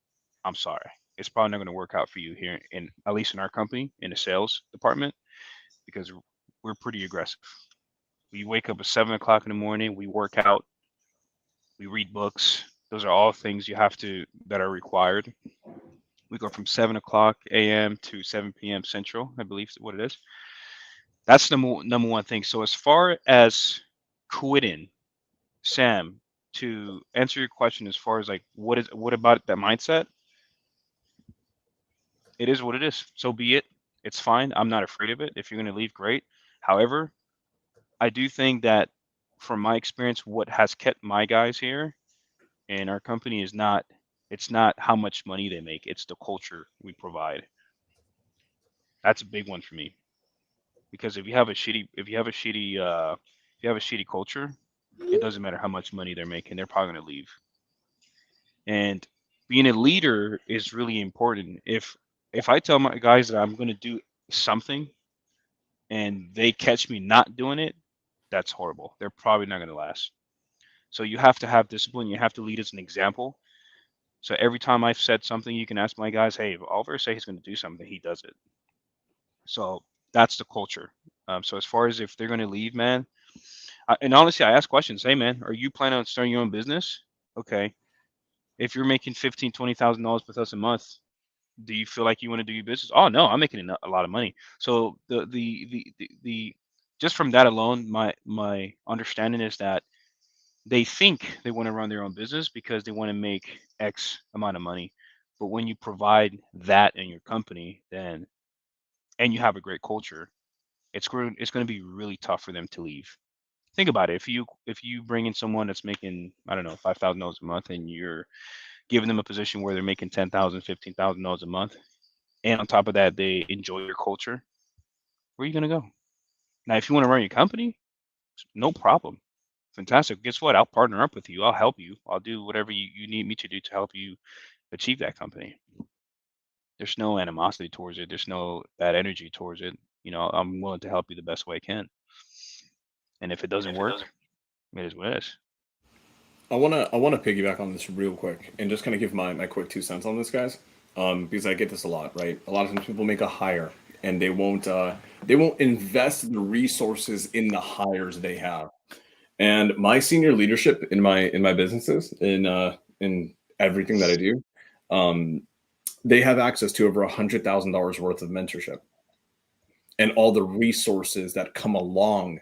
I'm sorry. It's probably not going to work out for you here in at least in our company in the sales department because we're pretty aggressive. We wake up at 7 o'clock in the morning, we work out, we read books. Those are all things you have to that are required. We go from 7 o'clock a.m. to 7 p.m. Central, I believe is what it is. That's the number one thing. So as far as quitting, Sam, to answer your question as far as like what about that mindset? It is what it is. So be it. It's fine. I'm not afraid of it. If you're going to leave, great. However, I do think that from my experience, what has kept my guys here in our company is not it's not how much money they make. It's the culture we provide. That's a big one for me because if you have a shitty culture, it doesn't matter how much money they're making. They're probably going to leave. And being a leader is really important. If I tell my guys that I'm going to do something and they catch me not doing it, that's horrible. They're probably not going to last. So you have to have discipline. You have to lead as an example. So every time I've said something, you can ask my guys, hey, if Oliver say he's going to do something, he does it. So that's the culture. So as far as if they're going to leave, man, and honestly, I ask questions. Hey, man, are you planning on starting your own business? Okay. If you're making $15,000-$20,000 with us a month, do you feel like you want to do your business? Oh no, I'm making a lot of money. So the just from that alone, my understanding is that they think they want to run their own business because they want to make X amount of money. But when you provide that in your company, then and you have a great culture, it's going to be really tough for them to leave. Think about it. If you bring in someone that's making, I don't know, $5,000 a month, and you're giving them a position where they're making $10,000, $15,000 a month, and on top of that, they enjoy your culture, where are you gonna go? Now, if you want to run your company, no problem. Fantastic. Guess what? I'll partner up with you. I'll help you. I'll do whatever you need me to do to help you achieve that company. There's no animosity towards it. There's no bad energy towards it. I'm willing to help you the best way I can. And if it doesn't work, it is what it is. I wanna piggyback on this real quick and just kind of give my quick 2 cents on this, guys. Because I get this a lot, right? A lot of times people make a hire and they won't invest the resources in the hires they have. And my senior leadership in my businesses, in everything that I do, um, they have access to over $100,000 worth of mentorship and all the resources that come along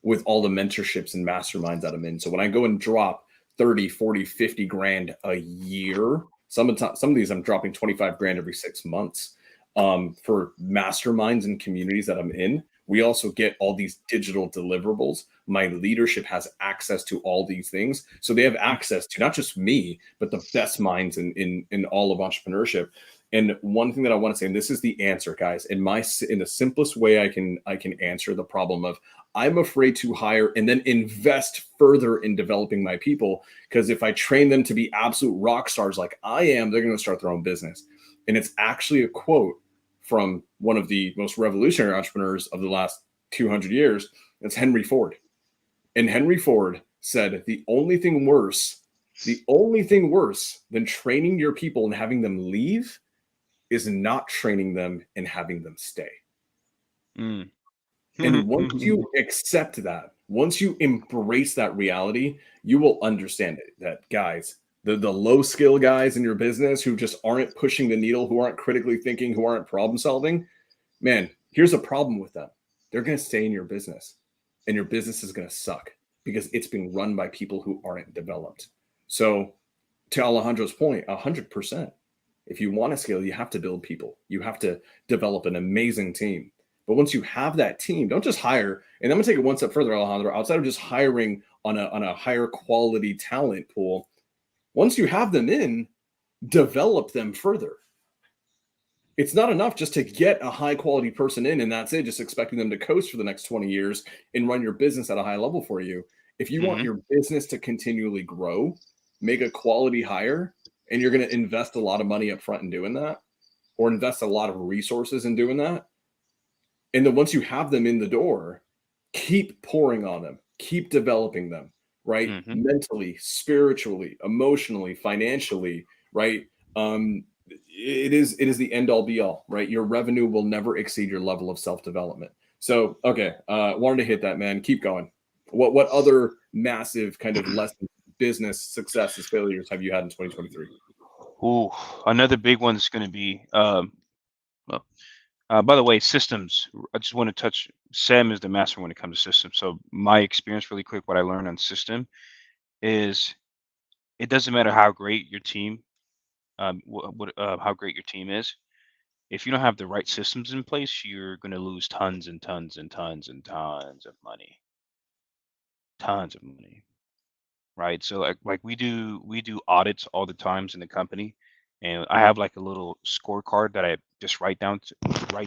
with all the mentorships and masterminds that I'm in. So when I go and drop 30, 40, 50 grand a year, some of these I'm dropping 25 grand every 6 months, for masterminds and communities that I'm in. We also get all these digital deliverables. My leadership has access to all these things. So they have access to not just me, but the best minds in all of entrepreneurship. And one thing that I want to say, and this is the answer, guys, in the simplest way I can answer the problem of I'm afraid to hire and then invest further in developing my people. Because if I train them to be absolute rock stars like I am, they're going to start their own business. And it's actually a quote from one of the most revolutionary entrepreneurs of the last 200 years. It's Henry Ford. And Henry Ford said, the only thing worse than training your people and having them leave is not training them and having them stay. Mm. And once you accept that, once you embrace that reality, you will understand it. That guys, the low skill guys in your business who just aren't pushing the needle, who aren't critically thinking, who aren't problem solving, man, here's a problem with them. They're going to stay in your business, and your business is going to suck because it's being run by people who aren't developed. So, to Alejandro's point, 100%. If you want to scale, you have to build people. You have to develop an amazing team. But once you have that team, don't just hire. And I'm gonna take it one step further, Alejandro. Outside of just hiring on a higher quality talent pool, once you have them in, develop them further. It's not enough just to get a high quality person in and that's it, just expecting them to coast for the next 20 years and run your business at a high level for you. If you want Hmm. your business to continually grow, make a quality hire, and you're going to invest a lot of money up front in doing that, or invest a lot of resources in doing that. And then once you have them in the door, keep pouring on them, keep developing them, right? Hmm. Mentally, spiritually, emotionally, financially, right? It is the end all be all, right? Your revenue will never exceed your level of self development. So, okay, wanted to hit that, man. Keep going. What other massive kind of lessons, business successes, failures have you had in 2023? Ooh, another big one is going to be. Well, by the way, systems. I just want to touch. Sam is the master when it comes to systems. So my experience, really quick, what I learned on system is it doesn't matter how great your team, how great your team is. If you don't have the right systems in place, you're going to lose tons and tons and tons and tons of money, right? So like we do audits all the times in the company, and I have like a little scorecard that I just write down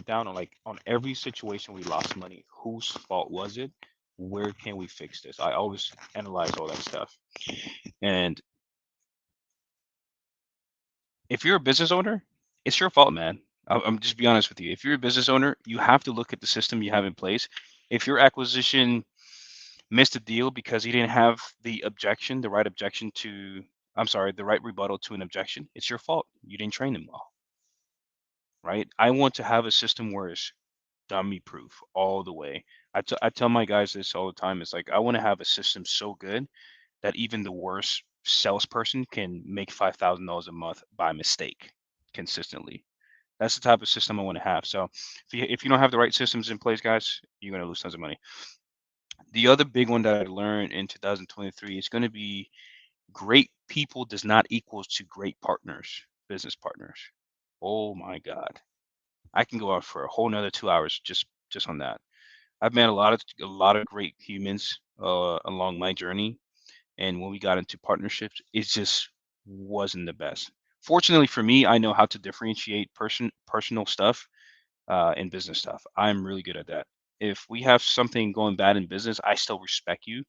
on like on every situation we lost money. Whose fault was it? Where can we fix this? I always analyze all that stuff, and if you're a business owner, it's your fault, man. I'm just be honest with you. If you're a business owner, you have to look at the system you have in place. If your acquisition missed a deal because he didn't have the right objection to, I'm sorry, the right rebuttal to an objection, it's your fault. You didn't train him well, right? I want to have a system where it's dummy proof all the way. I tell my guys this all the time. It's like I want to have a system so good that even the worst salesperson can make $5,000 a month by mistake consistently. That's the type of system I want to have. So if you don't have the right systems in place, guys, you're gonna lose tons of money. The other big one that I learned in 2023 is going to be great people does not equals to great partners, business partners. Oh my God. I can go out for a whole nother 2 hours just on that. I've met a lot of great humans along my journey, and when we got into partnerships, it just wasn't the best. Fortunately for me, I know how to differentiate personal stuff and business stuff. I'm really good at that. If we have something going bad in business, I still respect you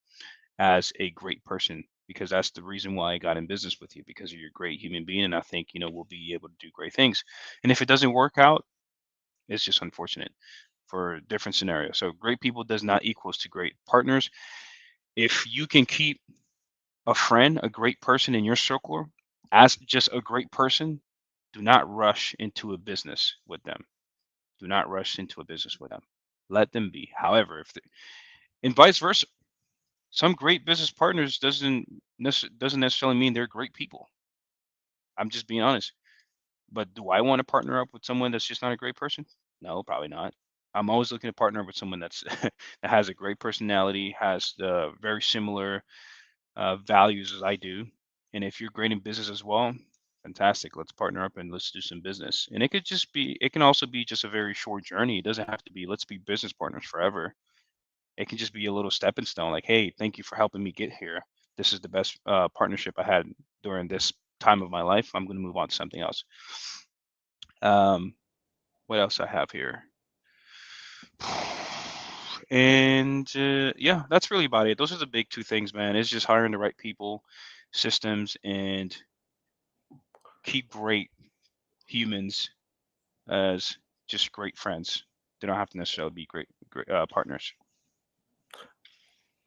as a great person because that's the reason why I got in business with you because you're a great human being, and I think we'll be able to do great things. And if it doesn't work out, it's just unfortunate for different scenarios. So great people does not equals to great partners. If you can keep a friend, a great person in your circle as just a great person, do not rush into a business with them. Do not rush into a business with them. Let them be. However, and vice versa, some great business partners doesn't necessarily mean they're great people. I'm just being honest. But do I want to partner up with someone that's just not a great person? No, probably not. I'm always looking to partner with someone that's that has a great personality, has the very similar values as I do. And if you're great in business as well, fantastic. Let's partner up and let's do some business. And it can also be just a very short journey. It doesn't have to be, let's be business partners forever. It can just be a little stepping stone like, hey, thank you for helping me get here. This is the best partnership I had during this time of my life. I'm going to move on to something else. What else I have here? And yeah, that's really about it. Those are the big two things, man. It's just hiring the right people, systems, and keep great humans as just great friends. They don't have to necessarily be great partners.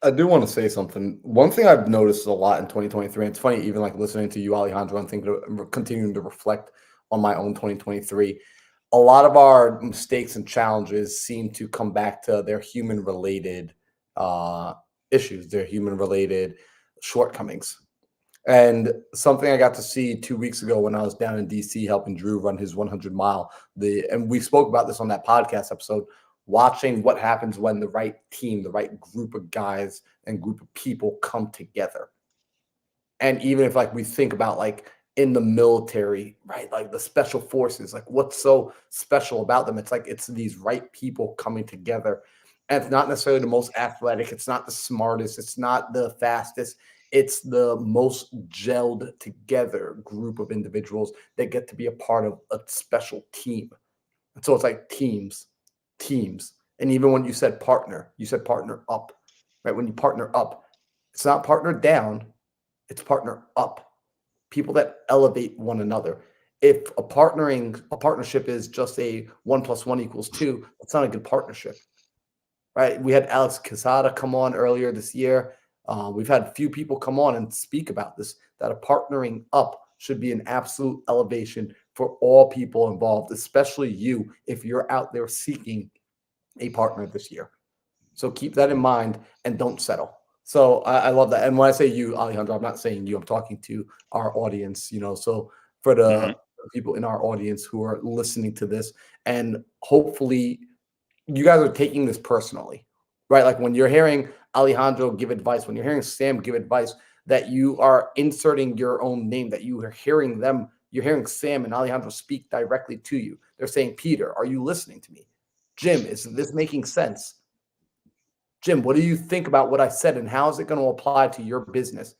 I do want to say something. One thing I've noticed a lot in 2023, and it's funny, even like listening to you, Alejandro, and continuing to reflect on my own 2023. A lot of our mistakes and challenges seem to come back to their human related issues, their human related shortcomings. And something I got to see 2 weeks ago when I was down in DC helping Drew run his 100 mile. And we spoke about this on that podcast episode. Watching what happens when the right team, the right group of guys and group of people come together. And even if like we think about like in the military, right? Like the special forces, like what's so special about them? It's like it's these right people coming together. And it's not necessarily the most athletic, it's not the smartest, it's not the fastest. It's the most gelled together group of individuals that get to be a part of a special team. And so it's like teams. And even when you said partner up, right? When you partner up, it's not partner down, it's partner up. People that elevate one another. If a partnership is just a 1+1 = 2, that's not a good partnership, right? We had Alex Quesada come on earlier this year. We've had a few people come on and speak about this, that a partnering up should be an absolute elevation for all people involved, especially you, if you're out there seeking a partner this year. So keep that in mind and don't settle. So I love that. And when I say you, Alejandro, I'm not saying you, I'm talking to our audience, So for the people in our audience who are listening to this, and hopefully you guys are taking this personally, right? Like when you're hearing Alejandro give advice, when you're hearing Sam give advice, that you are inserting your own name, that you are hearing them, you're hearing Sam and Alejandro speak directly to you. They're saying, Peter, are you listening to me? Jim, is this making sense? Jim, what do you think about what I said and how is it going to apply to your business?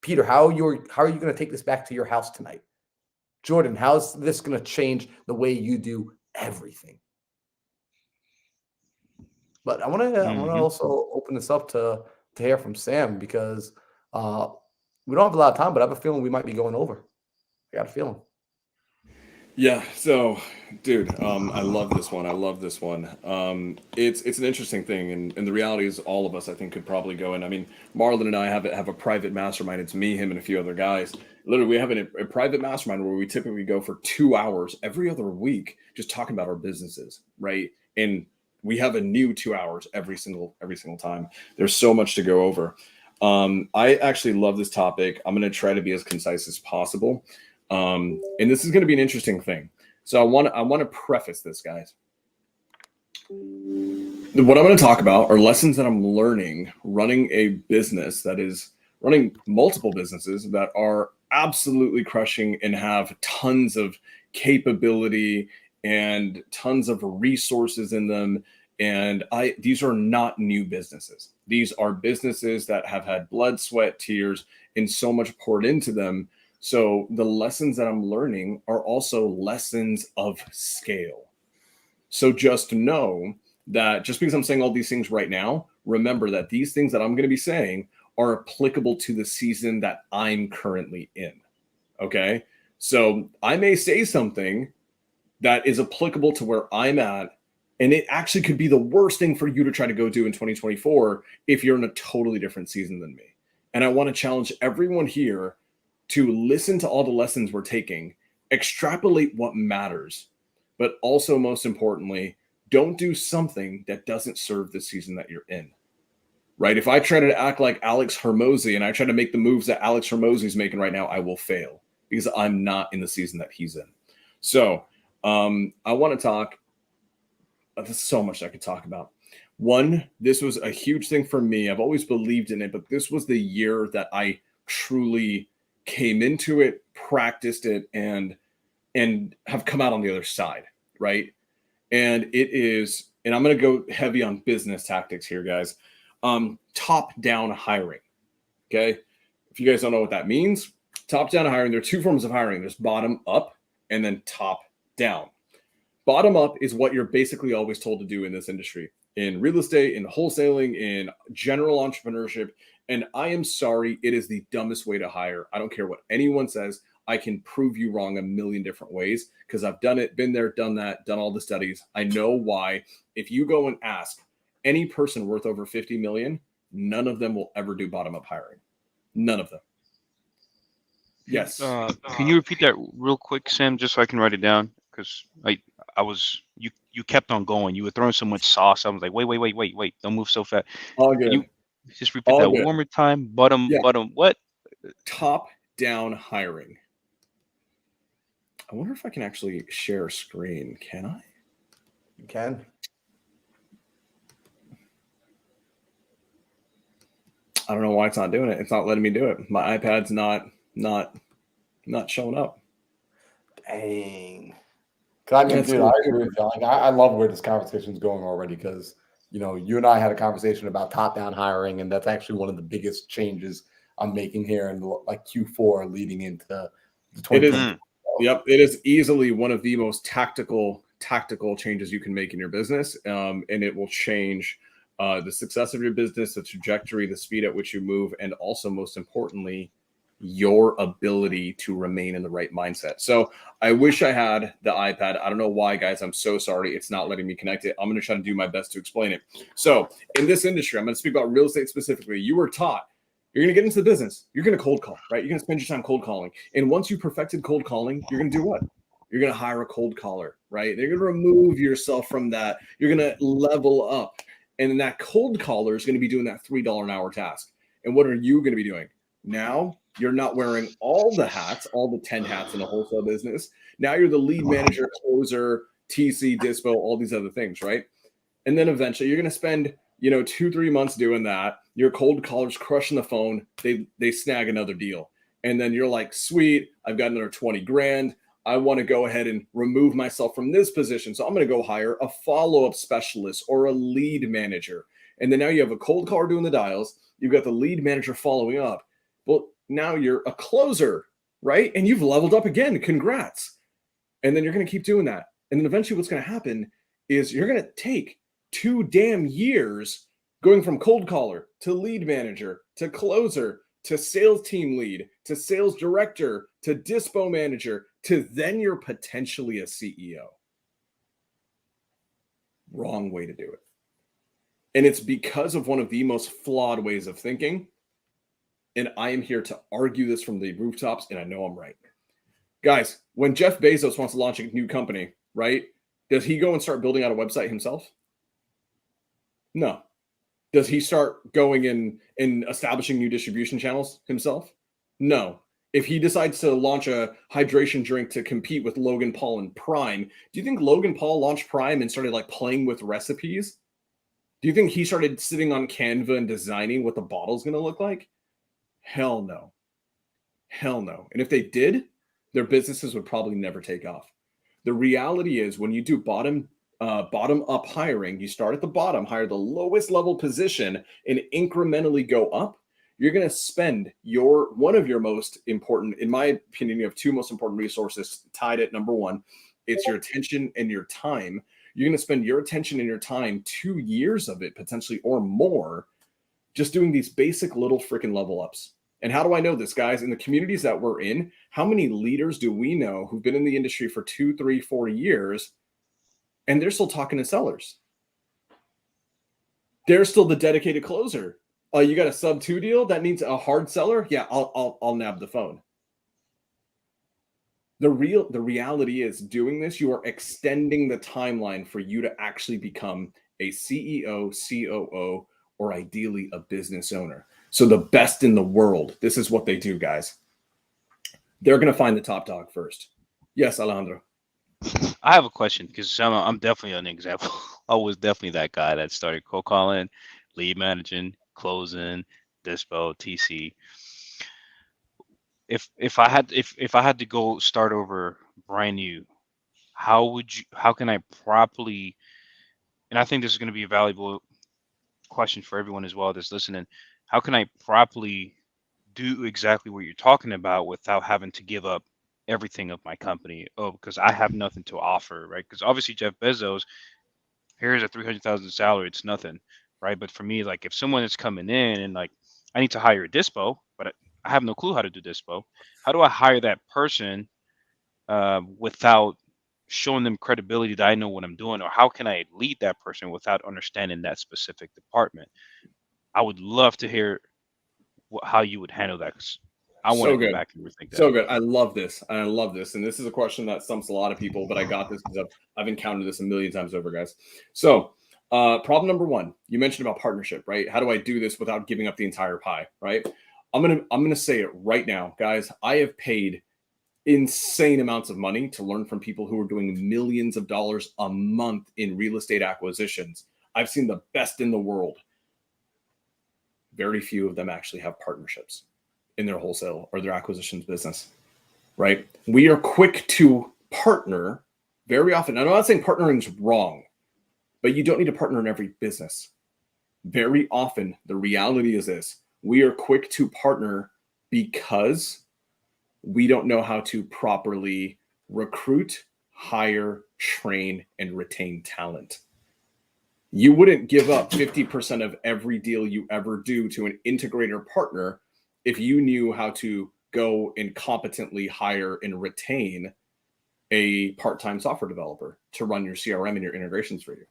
Peter, how are you going to take this back to your house tonight? Jordan, how's this going to change the way you do everything? But I want to also open this up to hear from Sam because we don't have a lot of time, but I have a feeling we might be going over. I got a feeling. Yeah, so dude, I love this one. I love this one. It's an interesting thing, and the reality is all of us I think could probably go in. I mean, Marlon and I have a private mastermind. It's me, him, and a few other guys. Literally, we have a private mastermind where we typically go for 2 hours every other week just talking about our businesses, right? And we have a new 2 hours every single time. There's so much to go over. I actually love this topic. I'm going to try to be as concise as possible. And this is going to be an interesting thing. So I want to preface this, guys. What I'm going to talk about are lessons that I'm learning running a business that is running multiple businesses that are absolutely crushing and have tons of capability and tons of resources in them. And these are not new businesses. These are businesses that have had blood, sweat, tears, and so much poured into them. So the lessons that I'm learning are also lessons of scale. So just know that just because I'm saying all these things right now, remember that these things that I'm going to be saying are applicable to the season that I'm currently in. Okay. So I may say something that is applicable to where I'm at, and it actually could be the worst thing for you to try to go do in 2024 if you're in a totally different season than me. And I want to challenge everyone here to listen to all the lessons we're taking, extrapolate what matters, but also most importantly, don't do something that doesn't serve the season that you're in, right? If I try to act like Alex Hormozi and I try to make the moves that Alex Hormozi is making right now, I will fail because I'm not in the season that he's in. So I want to talk, there's so much I could talk about. One, this was a huge thing for me. I've always believed in it, but this was the year that I truly came into it, practiced it, and have come out on the other side, right? And it is, and I'm going to go heavy on business tactics here, guys. Top-down hiring, okay? If you guys don't know what that means, top-down hiring, there are two forms of hiring. There's bottom-up and then top-down. Bottom-up is what you're basically always told to do in this industry, in real estate, in wholesaling, in general entrepreneurship. And I am sorry, it is the dumbest way to hire. I don't care what anyone says. I can prove you wrong a million different ways because I've done it, been there, done that, done all the studies. I know why. If you go and ask any person worth over 50 million, none of them will ever do bottom-up hiring. None of them. Yes. Can you repeat that real quick, Sam, just so I can write it down? Because you kept on going. You were throwing so much sauce. I was like, wait. Don't move so fast. All good. Can you just repeat All that good. one more time? Bottom, what? Top-down hiring. I wonder if I can actually share a screen. Can I? You can. I don't know why it's not doing it. It's not letting me do it. My iPad's not showing up. Dang. I mean, dude, I agree with you. Like, I love where this conversation is going already because, you know, you and I had a conversation about top-down hiring, and that's actually one of the biggest changes I'm making here in like Q4 leading into the 2020. Yep, it is easily one of the most tactical changes you can make in your business, and it will change the success of your business, the trajectory, the speed at which you move, and also most importantly, your ability to remain in the right mindset. So I wish I had the iPad. I don't know why, guys. I'm so sorry. It's not letting me connect it. I'm going to try to do my best to explain it. So in this industry, I'm going to speak about real estate specifically. You were taught you're going to get into the business. You're going to cold call, right? You're going to spend your time cold calling. And once you perfected cold calling, you're going to do what? You're going to hire a cold caller, right? They're going to remove yourself from that. You're going to level up. And then that cold caller is going to be doing that $3 an hour task. And what are you going to be doing? Now you're not wearing all the hats, all the 10 hats in a wholesale business. Now you're the lead manager, closer, TC, dispo, all these other things, right? And then eventually you're going to spend, 2-3 months doing that. Your cold callers crushing the phone. They snag another deal. And then you're like, sweet, I've got another 20 grand. I want to go ahead and remove myself from this position. So I'm going to go hire a follow-up specialist or a lead manager. And then now you have a cold caller doing the dials. You've got the lead manager following up. Well, now you're a closer, right? And you've leveled up again. Congrats. And then you're going to keep doing that. And then eventually what's going to happen is you're going to take 2 damn years going from cold caller to lead manager to closer to sales team lead to sales director to dispo manager to then you're potentially a CEO. Wrong way to do it. And it's because of one of the most flawed ways of thinking. And I am here to argue this from the rooftops, and I know I'm right. Guys, when Jeff Bezos wants to launch a new company, right? Does he go and start building out a website himself? No. Does he start going in and establishing new distribution channels himself? No. If he decides to launch a hydration drink to compete with Logan Paul and Prime, do you think Logan Paul launched Prime and started like playing with recipes? Do you think he started sitting on Canva and designing what the bottle's going to look like? Hell no. Hell no. And if they did, their businesses would probably never take off. The reality is when you do bottom up hiring, you start at the bottom, hire the lowest level position and incrementally go up. You're going to spend one of your most important, in my opinion, you have two most important resources tied at number one. It's your attention and your time. You're going to spend your attention and your time, 2 years of it potentially or more, just doing these basic little freaking level ups. And how do I know this, guys? In the communities that we're in, how many leaders do we know who've been in the industry for 2, 3, 4 years, and they're still talking to sellers? They're still the dedicated closer. You got a sub 2 deal that needs a hard seller? Yeah, I'll nab the phone. The reality is doing this, you are extending the timeline for you to actually become a CEO, COO, or ideally a business owner. So the best in the world, this is what they do, guys. They're going to find the top dog first. Yes, Alejandro. I have a question because I'm definitely an example. I was definitely that guy that started cold calling, lead managing, closing, dispo, TC. If I had to go start over brand new, how can I properly, and I think this is going to be a valuable question for everyone as well that's listening, how can I properly do exactly what you're talking about without having to give up everything of my company? Oh, because I have nothing to offer, right? Because obviously Jeff Bezos, here's a 300,000 salary, it's nothing, right? But for me, like if someone is coming in and like I need to hire a dispo, but I have no clue how to do dispo. How do I hire that person without showing them credibility that I know what I'm doing, or how can I lead that person without understanding that specific department? I would love to hear how you would handle that. 'Cause I want So to go good. back and rethink that. So good. I love this. And I love this. And this is a question that stumps a lot of people, but I got this because I've encountered this a million times over, guys. So problem number one, you mentioned about partnership, right? How do I do this without giving up the entire pie, right? I'm gonna say it right now, guys. I have paid insane amounts of money to learn from people who are doing millions of dollars a month in real estate acquisitions. I've seen the best in the world. Very few of them actually have partnerships in their wholesale or their acquisitions business, right? We are quick to partner very often. I'm not saying partnering is wrong, but you don't need to partner in every business. Very often, the reality is this: we are quick to partner because we don't know how to properly recruit, hire, train, and retain talent. You wouldn't give up 50% of every deal you ever do to an integrator partner if you knew how to go and competently hire and retain a part-time software developer to run your CRM and your integrations for you,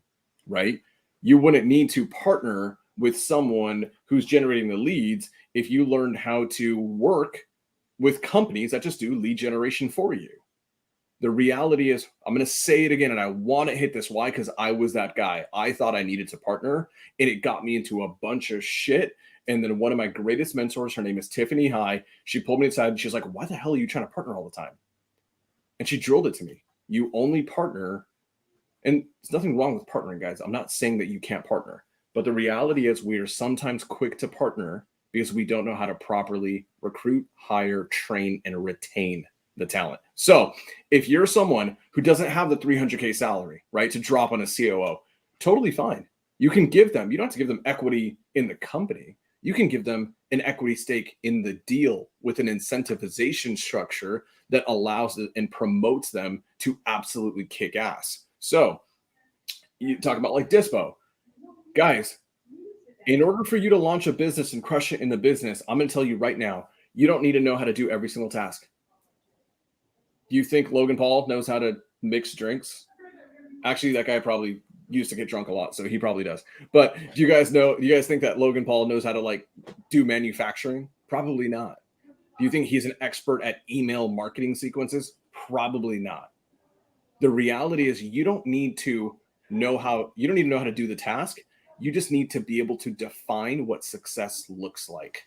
right? You wouldn't need to partner with someone who's generating the leads if you learned how to work with companies that just do lead generation for you. The reality is, I'm going to say it again, and I want to hit this. Why? Because I was that guy. I thought I needed to partner, and it got me into a bunch of shit. And then one of my greatest mentors, her name is Tiffany High, she pulled me aside and she's like, why the hell are you trying to partner all the time? And she drilled it to me. You only partner, and there's nothing wrong with partnering, guys. I'm not saying that you can't partner, but the reality is we are sometimes quick to partner because we don't know how to properly recruit, hire, train, and retain the talent. So if you're someone who doesn't have the 300K salary, right, to drop on a COO, totally fine. You can give them, you don't have to give them equity in the company. You can give them an equity stake in the deal with an incentivization structure that allows and promotes them to absolutely kick ass. So you talk about like Dispo. Guys, in order for you to launch a business and crush it in the business, I'm going to tell you right now, you don't need to know how to do every single task. Do you think Logan Paul knows how to mix drinks? Actually, that guy probably used to get drunk a lot, so he probably does. But do you guys think that Logan Paul knows how to like do manufacturing? Probably not. Do you think he's an expert at email marketing sequences? Probably not. The reality is you don't need to know how to do the task. You just need to be able to define what success looks like.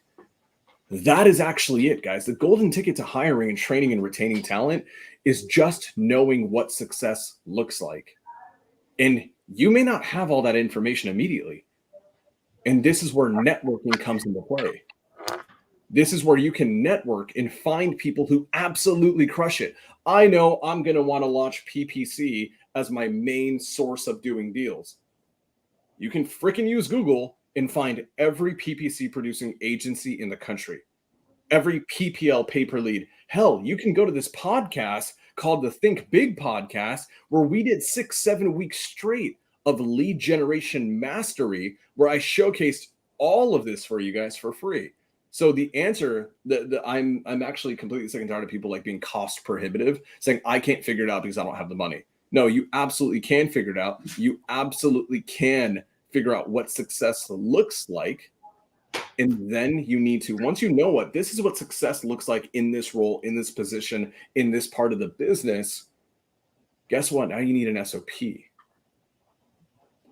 That is actually it, guys. The golden ticket to hiring and training and retaining talent is just knowing what success looks like. And you may not have all that information immediately. And this is where networking comes into play. This is where you can network and find people who absolutely crush it. I know I'm going to want to launch PPC as my main source of doing deals. You can freaking use Google and find every PPC producing agency in the country, every PPL pay per lead. Hell, you can go to this podcast called the Think Big Podcast, where we did 6-7 weeks straight of lead generation mastery, where I showcased all of this for you guys for free. So the answer that I'm actually completely sick and tired of people like being cost prohibitive, saying I can't figure it out because I don't have the money. No, you absolutely can figure it out. You absolutely can figure out what success looks like. And then you need to, once you know what this is what success looks like in this role, in this position, in this part of the business, guess what? Now you need an SOP.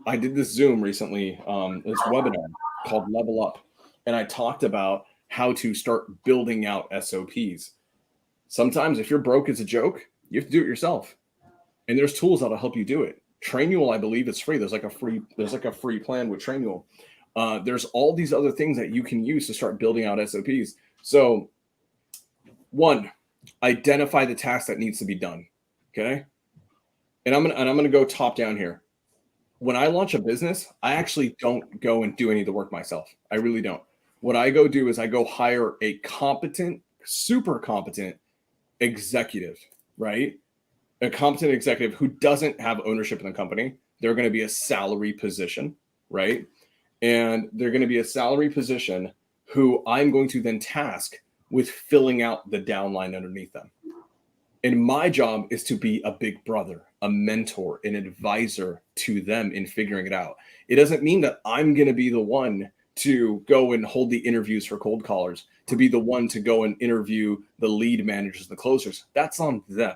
I did this Zoom recently, this webinar called Level Up. And I talked about how to start building out SOPs. Sometimes if you're broke as a joke, you have to do it yourself. And there's tools that'll help you do it. Trainual, I believe, is free. There's like a free plan with Trainual. There's all these other things that you can use to start building out SOPs. So, one, identify the task that needs to be done. Okay. And I'm gonna go top down here. When I launch a business, I actually don't go and do any of the work myself. I really don't. What I go do is I go hire a competent, super competent executive, right? A competent executive who doesn't have ownership in the company. They're going to be a salary position, right? And they're going to be a salary position who I'm going to then task with filling out the downline underneath them. And my job is to be a big brother, a mentor, an advisor to them in figuring it out. It doesn't mean that I'm going to be the one to go and hold the interviews for cold callers, to be the one to go and interview the lead managers, the closers. That's on them.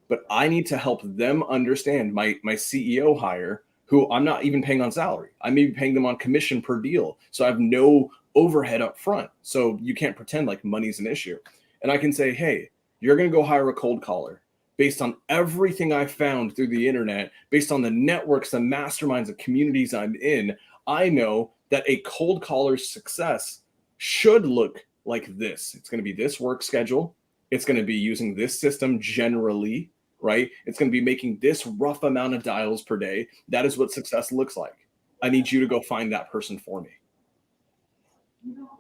But I need to help them understand my CEO hire, who I'm not even paying on salary. I may be paying them on commission per deal. So I have no overhead up front. So you can't pretend like money's an issue. And I can say, hey, you're going to go hire a cold caller based on everything I found through the internet, based on the networks, the masterminds, the communities I'm in. I know that a cold caller's success should look like this. It's going to be this work schedule. It's going to be using this system generally, right? It's going to be making this rough amount of dials per day. That is what success looks like. I need you to go find that person for me.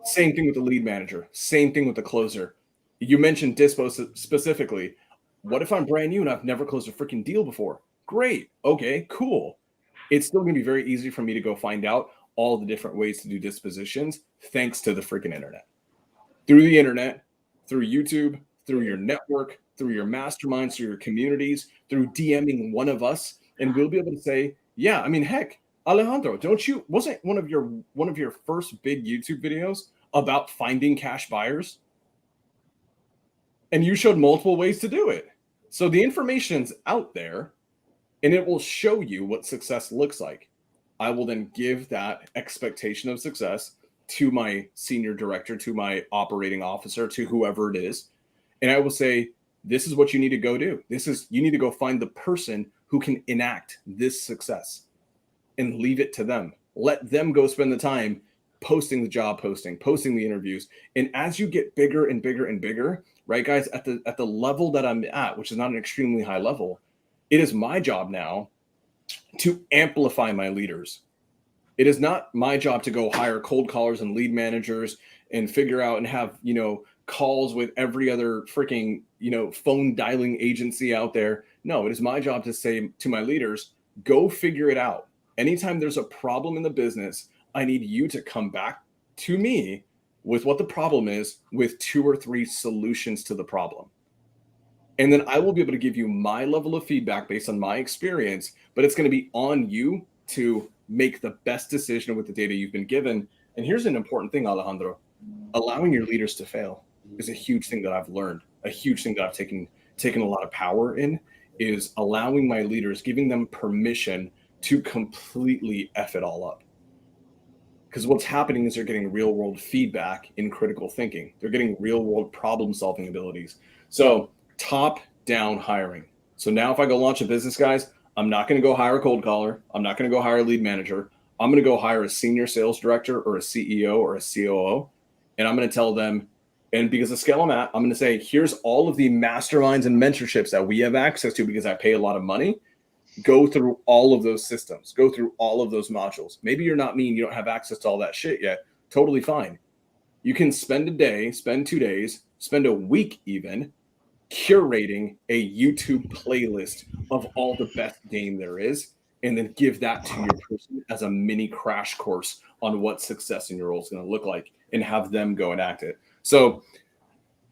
Same thing with the lead manager. Same thing with the closer. You mentioned Dispo specifically. What if I'm brand new and I've never closed a freaking deal before? Great. Okay, cool. It's still going to be very easy for me to go find out all the different ways to do dispositions thanks to the freaking internet. Through the internet, through YouTube, through your network, through your masterminds, through your communities, through DMing one of us, and we'll be able to say, yeah, I mean, heck, Alejandro, wasn't one of your first big YouTube videos about finding cash buyers? And you showed multiple ways to do it. So the information's out there and it will show you what success looks like. I will then give that expectation of success to my senior director, to my operating officer, to whoever it is. And I will say, this is what you need to go do. You need to go find the person who can enact this success and leave it to them. Let them go spend the time posting the job posting the interviews. And as you get bigger and bigger and bigger, right, guys, at the level that I'm at, which is not an extremely high level, it is my job now to amplify my leaders. It is not my job to go hire cold callers and lead managers and figure out and have, calls with every other freaking, phone dialing agency out there. No, it is my job to say to my leaders, go figure it out. Anytime there's a problem in the business, I need you to come back to me with what the problem is, with 2 or 3 solutions to the problem. And then I will be able to give you my level of feedback based on my experience, but it's going to be on you to make the best decision with the data you've been given. And here's an important thing, Alejandro. Allowing your leaders to fail is a huge thing that I've learned. A huge thing that I've taken a lot of power in is allowing my leaders, giving them permission to completely F it all up. Because what's happening is they're getting real world feedback in critical thinking. They're getting real world problem solving abilities. So top down hiring. So now if I go launch a business, guys, I'm not going to go hire a cold caller. I'm not going to go hire a lead manager. I'm going to go hire a senior sales director or a CEO or a COO. And I'm going to tell them, and because the scale I'm at, I'm going to say, here's all of the masterminds and mentorships that we have access to because I pay a lot of money. Go through all of those systems, go through all of those modules. Maybe you're not me and you don't have access to all that shit yet. Totally fine. You can spend a day, spend 2 days, spend a week even curating a YouTube playlist of all the best game there is, and then give that to your person as a mini crash course on what success in your role is going to look like and have them go and act it. So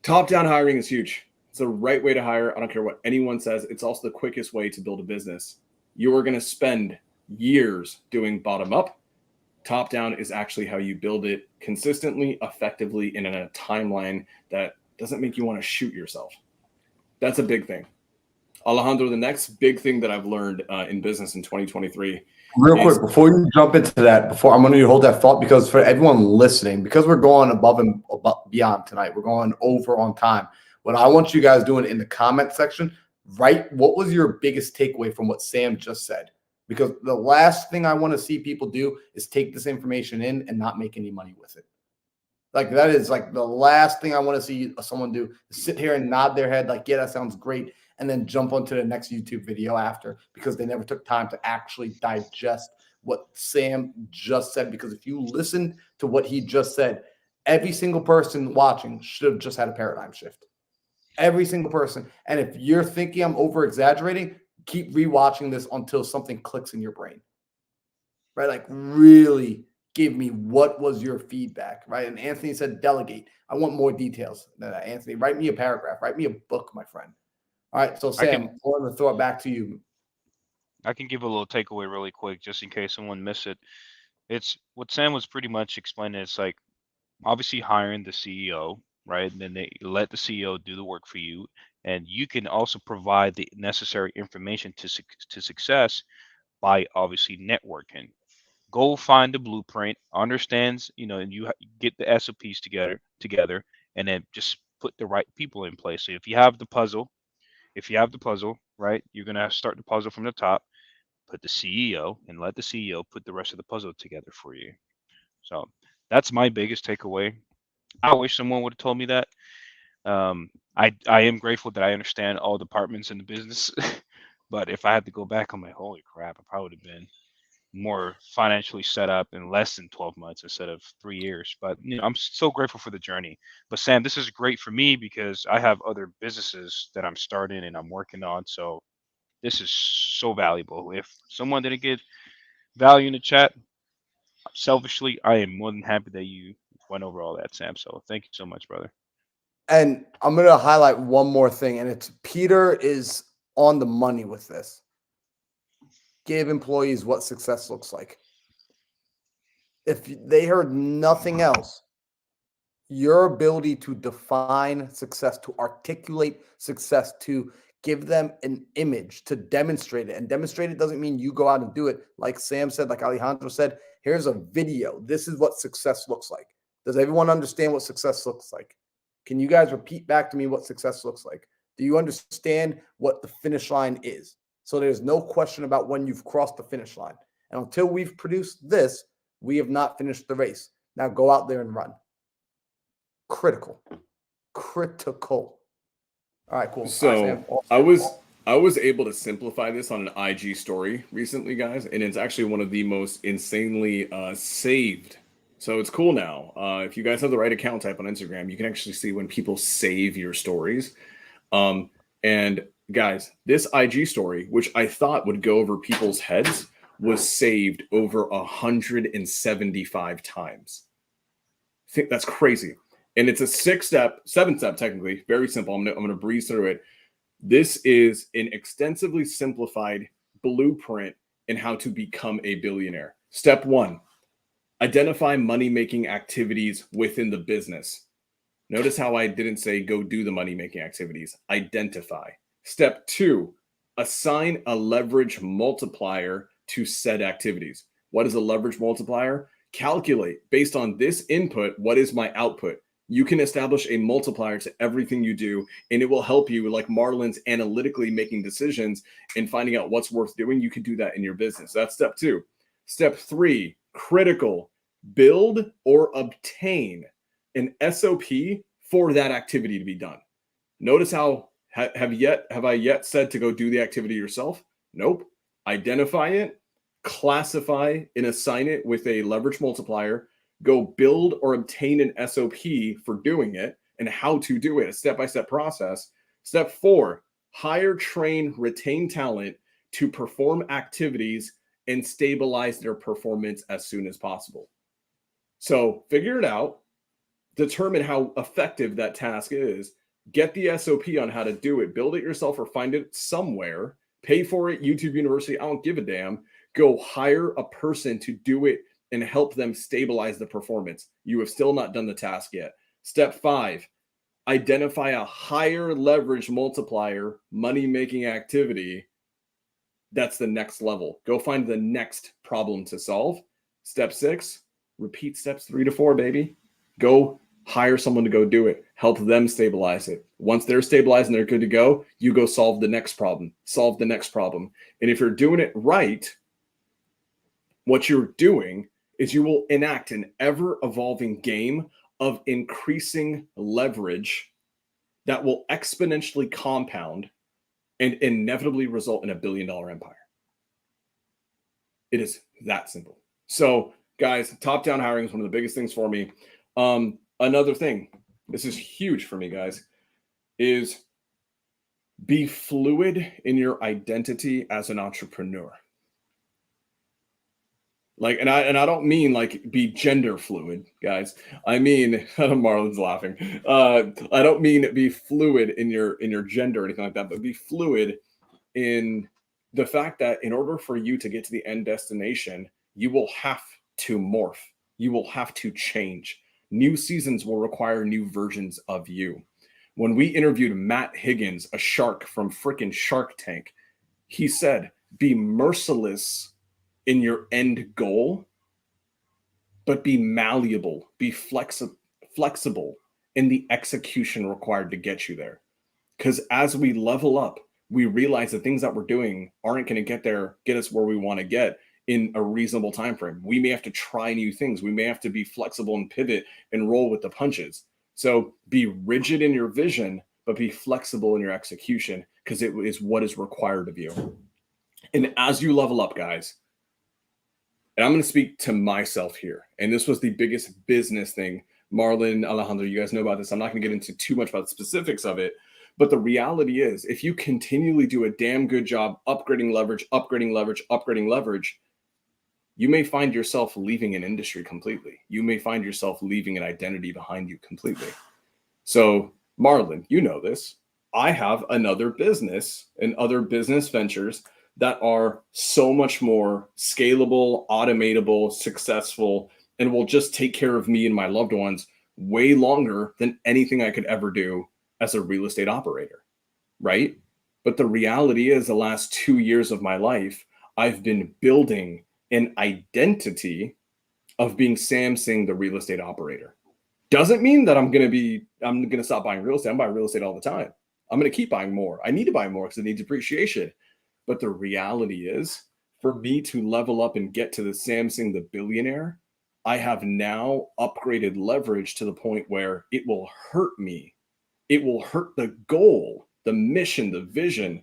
top-down hiring is huge. It's the right way to hire. I don't care what anyone says. It's also the quickest way to build a business. You are going to spend years doing bottom up. Top down is actually how you build it consistently, effectively, and in a timeline that doesn't make you want to shoot yourself. That's a big thing. Alejandro, the next big thing that I've learned in business in 2023. Real quick, before you jump into that, before I'm going to hold that thought, because for everyone listening, because we're going above and beyond tonight, we're going over on time. What I want you guys doing in the comment section, write what was your biggest takeaway from what Sam just said? Because the last thing I want to see people do is take this information in and not make any money with it. Like that is like the last thing I want to see someone do is sit here and nod their head like, yeah, that sounds great. And then jump onto the next YouTube video after because they never took time to actually digest what Sam just said. Because if you listen to what he just said, every single person watching should have just had a paradigm shift. Every single person. And if you're thinking I'm over exaggerating, keep rewatching this until something clicks in your brain. Right? Like really give me what was your feedback, right? And Anthony said delegate. I want more details than that. Anthony, write me a paragraph. Write me a book, my friend. All right, so Sam, I want to throw it back to you. I can give a little takeaway really quick, just in case someone missed it. It's what Sam was pretty much explaining. It's like obviously hiring the CEO, right? And then they let the CEO do the work for you, and you can also provide the necessary information to success by obviously networking. Go find the blueprint, understands, and you get the SOPs together, and then just put the right people in place. So if you have the puzzle, right, you're gonna start the puzzle from the top, put the CEO, and let the CEO put the rest of the puzzle together for you. So that's my biggest takeaway. I wish someone would have told me that. I am grateful that I understand all departments in the business, but if I had to go back, I'm like, holy crap, I probably would have been more financially set up in less than 12 months instead of 3 years. But I'm so grateful for the journey. But Sam, this is great for me because I have other businesses that I'm starting and I'm working on. So this is so valuable. If someone didn't get value in the chat, selfishly, I am more than happy that you went over all that, Sam. So thank you so much, brother. And I'm going to highlight one more thing, and it's Peter is on the money with this. Give employees what success looks like. If they heard nothing else, your ability to define success, to articulate success, to give them an image, to demonstrate it. And demonstrate it doesn't mean you go out and do it. Like Sam said, like Alejandro said, here's a video. This is what success looks like. Does everyone understand what success looks like? Can you guys repeat back to me what success looks like? Do you understand what the finish line is? So there's no question about when you've crossed the finish line. And until we've produced this, we have not finished the race. Now go out there and run. Critical. All right, cool. So I was able to simplify this on an IG story recently, guys, and it's actually one of the most insanely saved. So it's cool now. If you guys have the right account type on Instagram, you can actually see when people save your stories. And guys, this IG story, which I thought would go over people's heads, was saved over 175 times. I think that's crazy. And it's a 7-step, technically, very simple. I'm gonna breeze through it. This is an extensively simplified blueprint in how to become a billionaire. Step 1, identify money-making activities within the business. Notice how I didn't say go do the money-making activities. Identify. Step 2, assign a leverage multiplier to said activities. What is a leverage multiplier? Calculate based on this input, what is my output? You can establish a multiplier to everything you do, and it will help you, like Marlon's analytically making decisions and finding out what's worth doing. You can do that in your business. That's step 2. Step 3, critical, build or obtain an SOP for that activity to be done. Notice how have I yet said to go do the activity yourself? Nope. Identify it, classify and assign it with a leverage multiplier, go build or obtain an SOP for doing it and how to do it, a step-by-step process. Step 4, hire, train, retain talent to perform activities and stabilize their performance as soon as possible. So figure it out, determine how effective that task is, get the SOP on how to do it, build it yourself or find it somewhere, pay for it, YouTube University, I don't give a damn. Go hire a person to do it and help them stabilize the performance. You have still not done the task yet. Step 5, identify a higher leverage multiplier money-making activity. That's the next level. Go find the next problem to solve. Step 6, repeat steps 3 to 4, baby. Go hire someone to go do it. Help them stabilize it. Once they're stabilized and they're good to go, you go solve the next problem. Solve the next problem. And if you're doing it right, what you're doing is you will enact an ever-evolving game of increasing leverage that will exponentially compound and inevitably result in a billion-dollar empire. It is that simple. So, guys, top-down hiring is one of the biggest things for me. Another thing, this is huge for me, guys, is be fluid in your identity as an entrepreneur. Like, and I don't mean like be gender fluid, guys. I mean, Marlon's laughing. I don't mean be fluid in your gender or anything like that, but be fluid in the fact that in order for you to get to the end destination, you will have to morph. You will have to change. New seasons will require new versions of you. When we interviewed Matt Higgins, a shark from frickin' Shark Tank, he said, be merciless in your end goal, but be malleable, be flexible in the execution required to get you there. Because as we level up, we realize the things that we're doing aren't going to get us where we want to get in a reasonable time frame. We may have to try new things. We may have to be flexible and pivot and roll with the punches. So be rigid in your vision, but be flexible in your execution, because it is what is required of you. And as you level up, guys, and I'm going to speak to myself here, and this was the biggest business thing. Marlon, Alejandro, you guys know about this. I'm not going to get into too much about the specifics of it, but the reality is if you continually do a damn good job upgrading leverage, you may find yourself leaving an industry completely. You may find yourself leaving an identity behind you completely. So, Marlon, you know this. I have another business and other business ventures that are so much more scalable, automatable, successful, and will just take care of me and my loved ones way longer than anything I could ever do as a real estate operator, right? But the reality is the last 2 years of my life, I've been building an identity of being Sam Singh, the real estate operator. Doesn't mean that I'm going to stop buying real estate. I'm buying real estate all the time. I'm going to keep buying more. I need to buy more because it needs appreciation. But the reality is, for me to level up and get to the Sam Singh, the billionaire, I have now upgraded leverage to the point where it will hurt me. It will hurt the goal, the mission, the vision,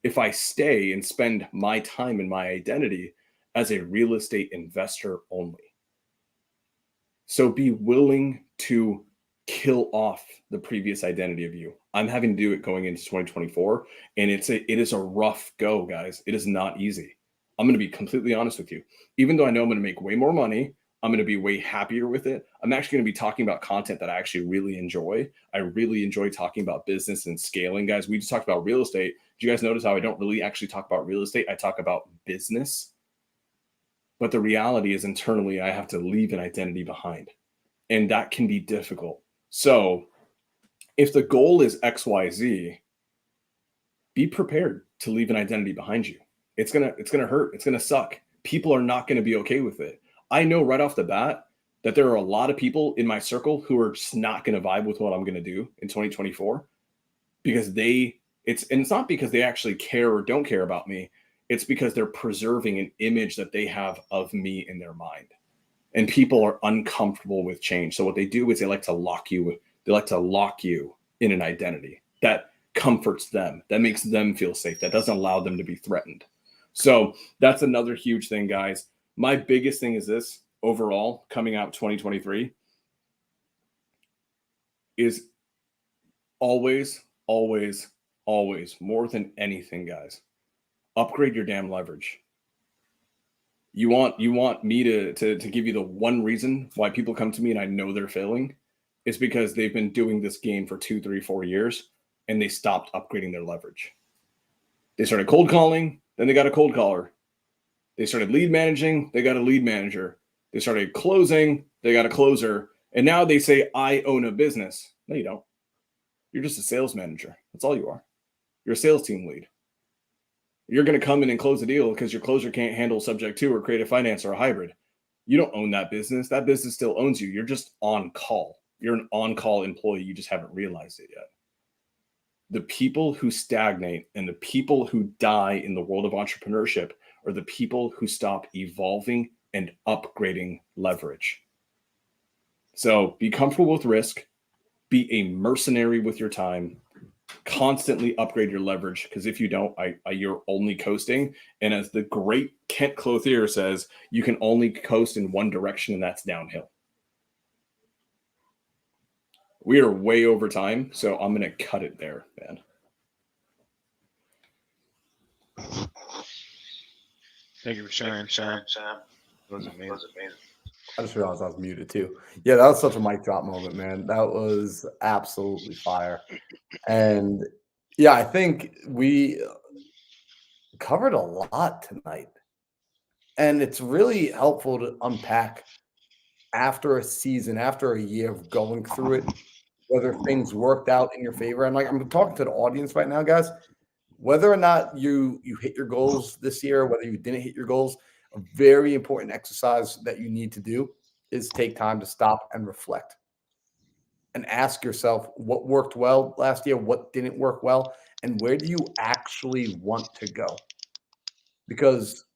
if I stay and spend my time and my identity as a real estate investor only. So be willing to kill off the previous identity of you. I'm having to do it going into 2024, and it is a rough go, guys. It is not easy. I'm going to be completely honest with you. Even though I know I'm going to make way more money, I'm going to be way happier with it. I'm actually going to be talking about content that I actually really enjoy. I really enjoy talking about business and scaling, guys. We just talked about real estate. Did you guys notice how I don't really actually talk about real estate? I talk about business. But the reality is internally, I have to leave an identity behind. And that can be difficult. So if the goal is XYZ, be prepared to leave an identity behind you. It's gonna hurt. It's gonna suck. People are not gonna be okay with it. I know right off the bat that there are a lot of people in my circle who are just not gonna vibe with what I'm gonna do in 2024 because it's not because they actually care or don't care about me. It's because they're preserving an image that they have of me in their mind. And people are uncomfortable with change. So what they do is they like to lock you in an identity that comforts them, that makes them feel safe, that doesn't allow them to be threatened. So that's another huge thing, guys. My biggest thing is this overall coming out 2023 is always, always, always, more than anything, guys, upgrade your damn leverage. You want me to give you the one reason why people come to me and I know they're failing is because they've been doing this game for 2, 3, 4 years and they stopped upgrading their leverage. They started cold calling, then they got a cold caller. They started lead managing, they got a lead manager. They started closing, they got a closer. And now they say, I own a business. No, you don't. You're just a sales manager. That's all you are. You're a sales team lead. You're going to come in and close a deal because your closer can't handle subject to or creative finance or a hybrid. You don't own that business. That business still owns you. You're just on call. You're an on-call employee. You just haven't realized it yet. The people who stagnate and the people who die in the world of entrepreneurship are the people who stop evolving and upgrading leverage. So be comfortable with risk. Be a mercenary with your time. Constantly upgrade your leverage, because if you don't, you're only coasting. And as the great Kent Clothier says, you can only coast in one direction, and that's downhill. We are way over time, so I'm going to cut it there, man. Thank you for sharing, Sam. That was amazing. I just realized I was muted too. Yeah, that was such a mic drop moment, man. That was absolutely fire. And yeah, I think we covered a lot tonight. And it's really helpful to unpack after a season, after a year of going through it, whether things worked out in your favor. And like I'm talking to the audience right now, guys, whether or not you hit your goals this year, whether you didn't hit your goals, a very important exercise that you need to do is take time to stop and reflect and ask yourself what worked well last year, what didn't work well, and where do you actually want to go? Because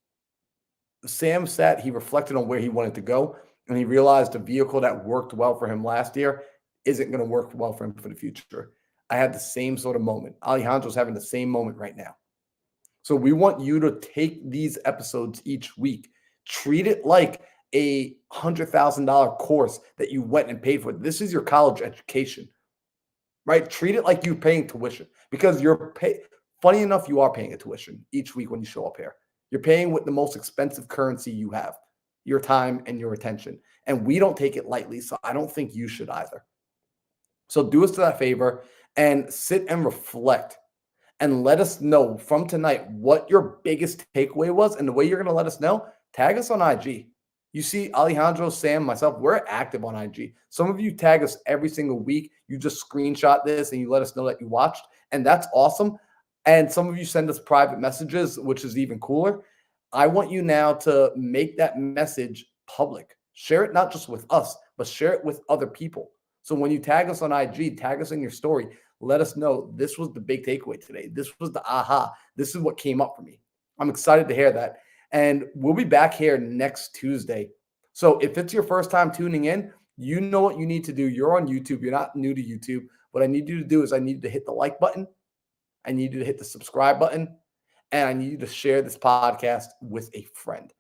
Sam said he reflected on where he wanted to go, and he realized a vehicle that worked well for him last year isn't going to work well for him for the future. I had the same sort of moment. Alejandro's having the same moment right now. So we want you to take these episodes each week, treat it like a $100,000 course that you went and paid for. This is your college education, right? Treat it like you're paying tuition, because funny enough, you are paying a tuition each week when you show up here. You're paying with the most expensive currency you have, your time and your attention. And we don't take it lightly, so I don't think you should either. So do us that favor and sit and reflect and let us know from tonight what your biggest takeaway was. And the way you're going to let us know, tag us on IG. You see Alejandro, Sam, myself, we're active on IG. Some of you tag us every single week. You just screenshot this and you let us know that you watched. And that's awesome. And some of you send us private messages, which is even cooler. I want you now to make that message public. Share it not just with us, but share it with other people. So when you tag us on IG, tag us in your story. Let us know this was the big takeaway today. This was the aha. This is what came up for me. I'm excited to hear that. And we'll be back here next Tuesday. So if it's your first time tuning in, you know what you need to do. You're on YouTube. You're not new to YouTube. What I need you to do is I need you to hit the like button. I need you to hit the subscribe button. And I need you to share this podcast with a friend,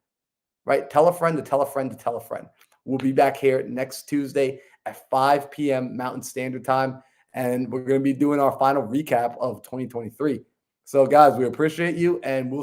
right? Tell a friend to tell a friend to tell a friend. We'll be back here next Tuesday at 5 p.m. Mountain Standard Time. And we're going to be doing our final recap of 2023. So, guys, we appreciate you, and we'll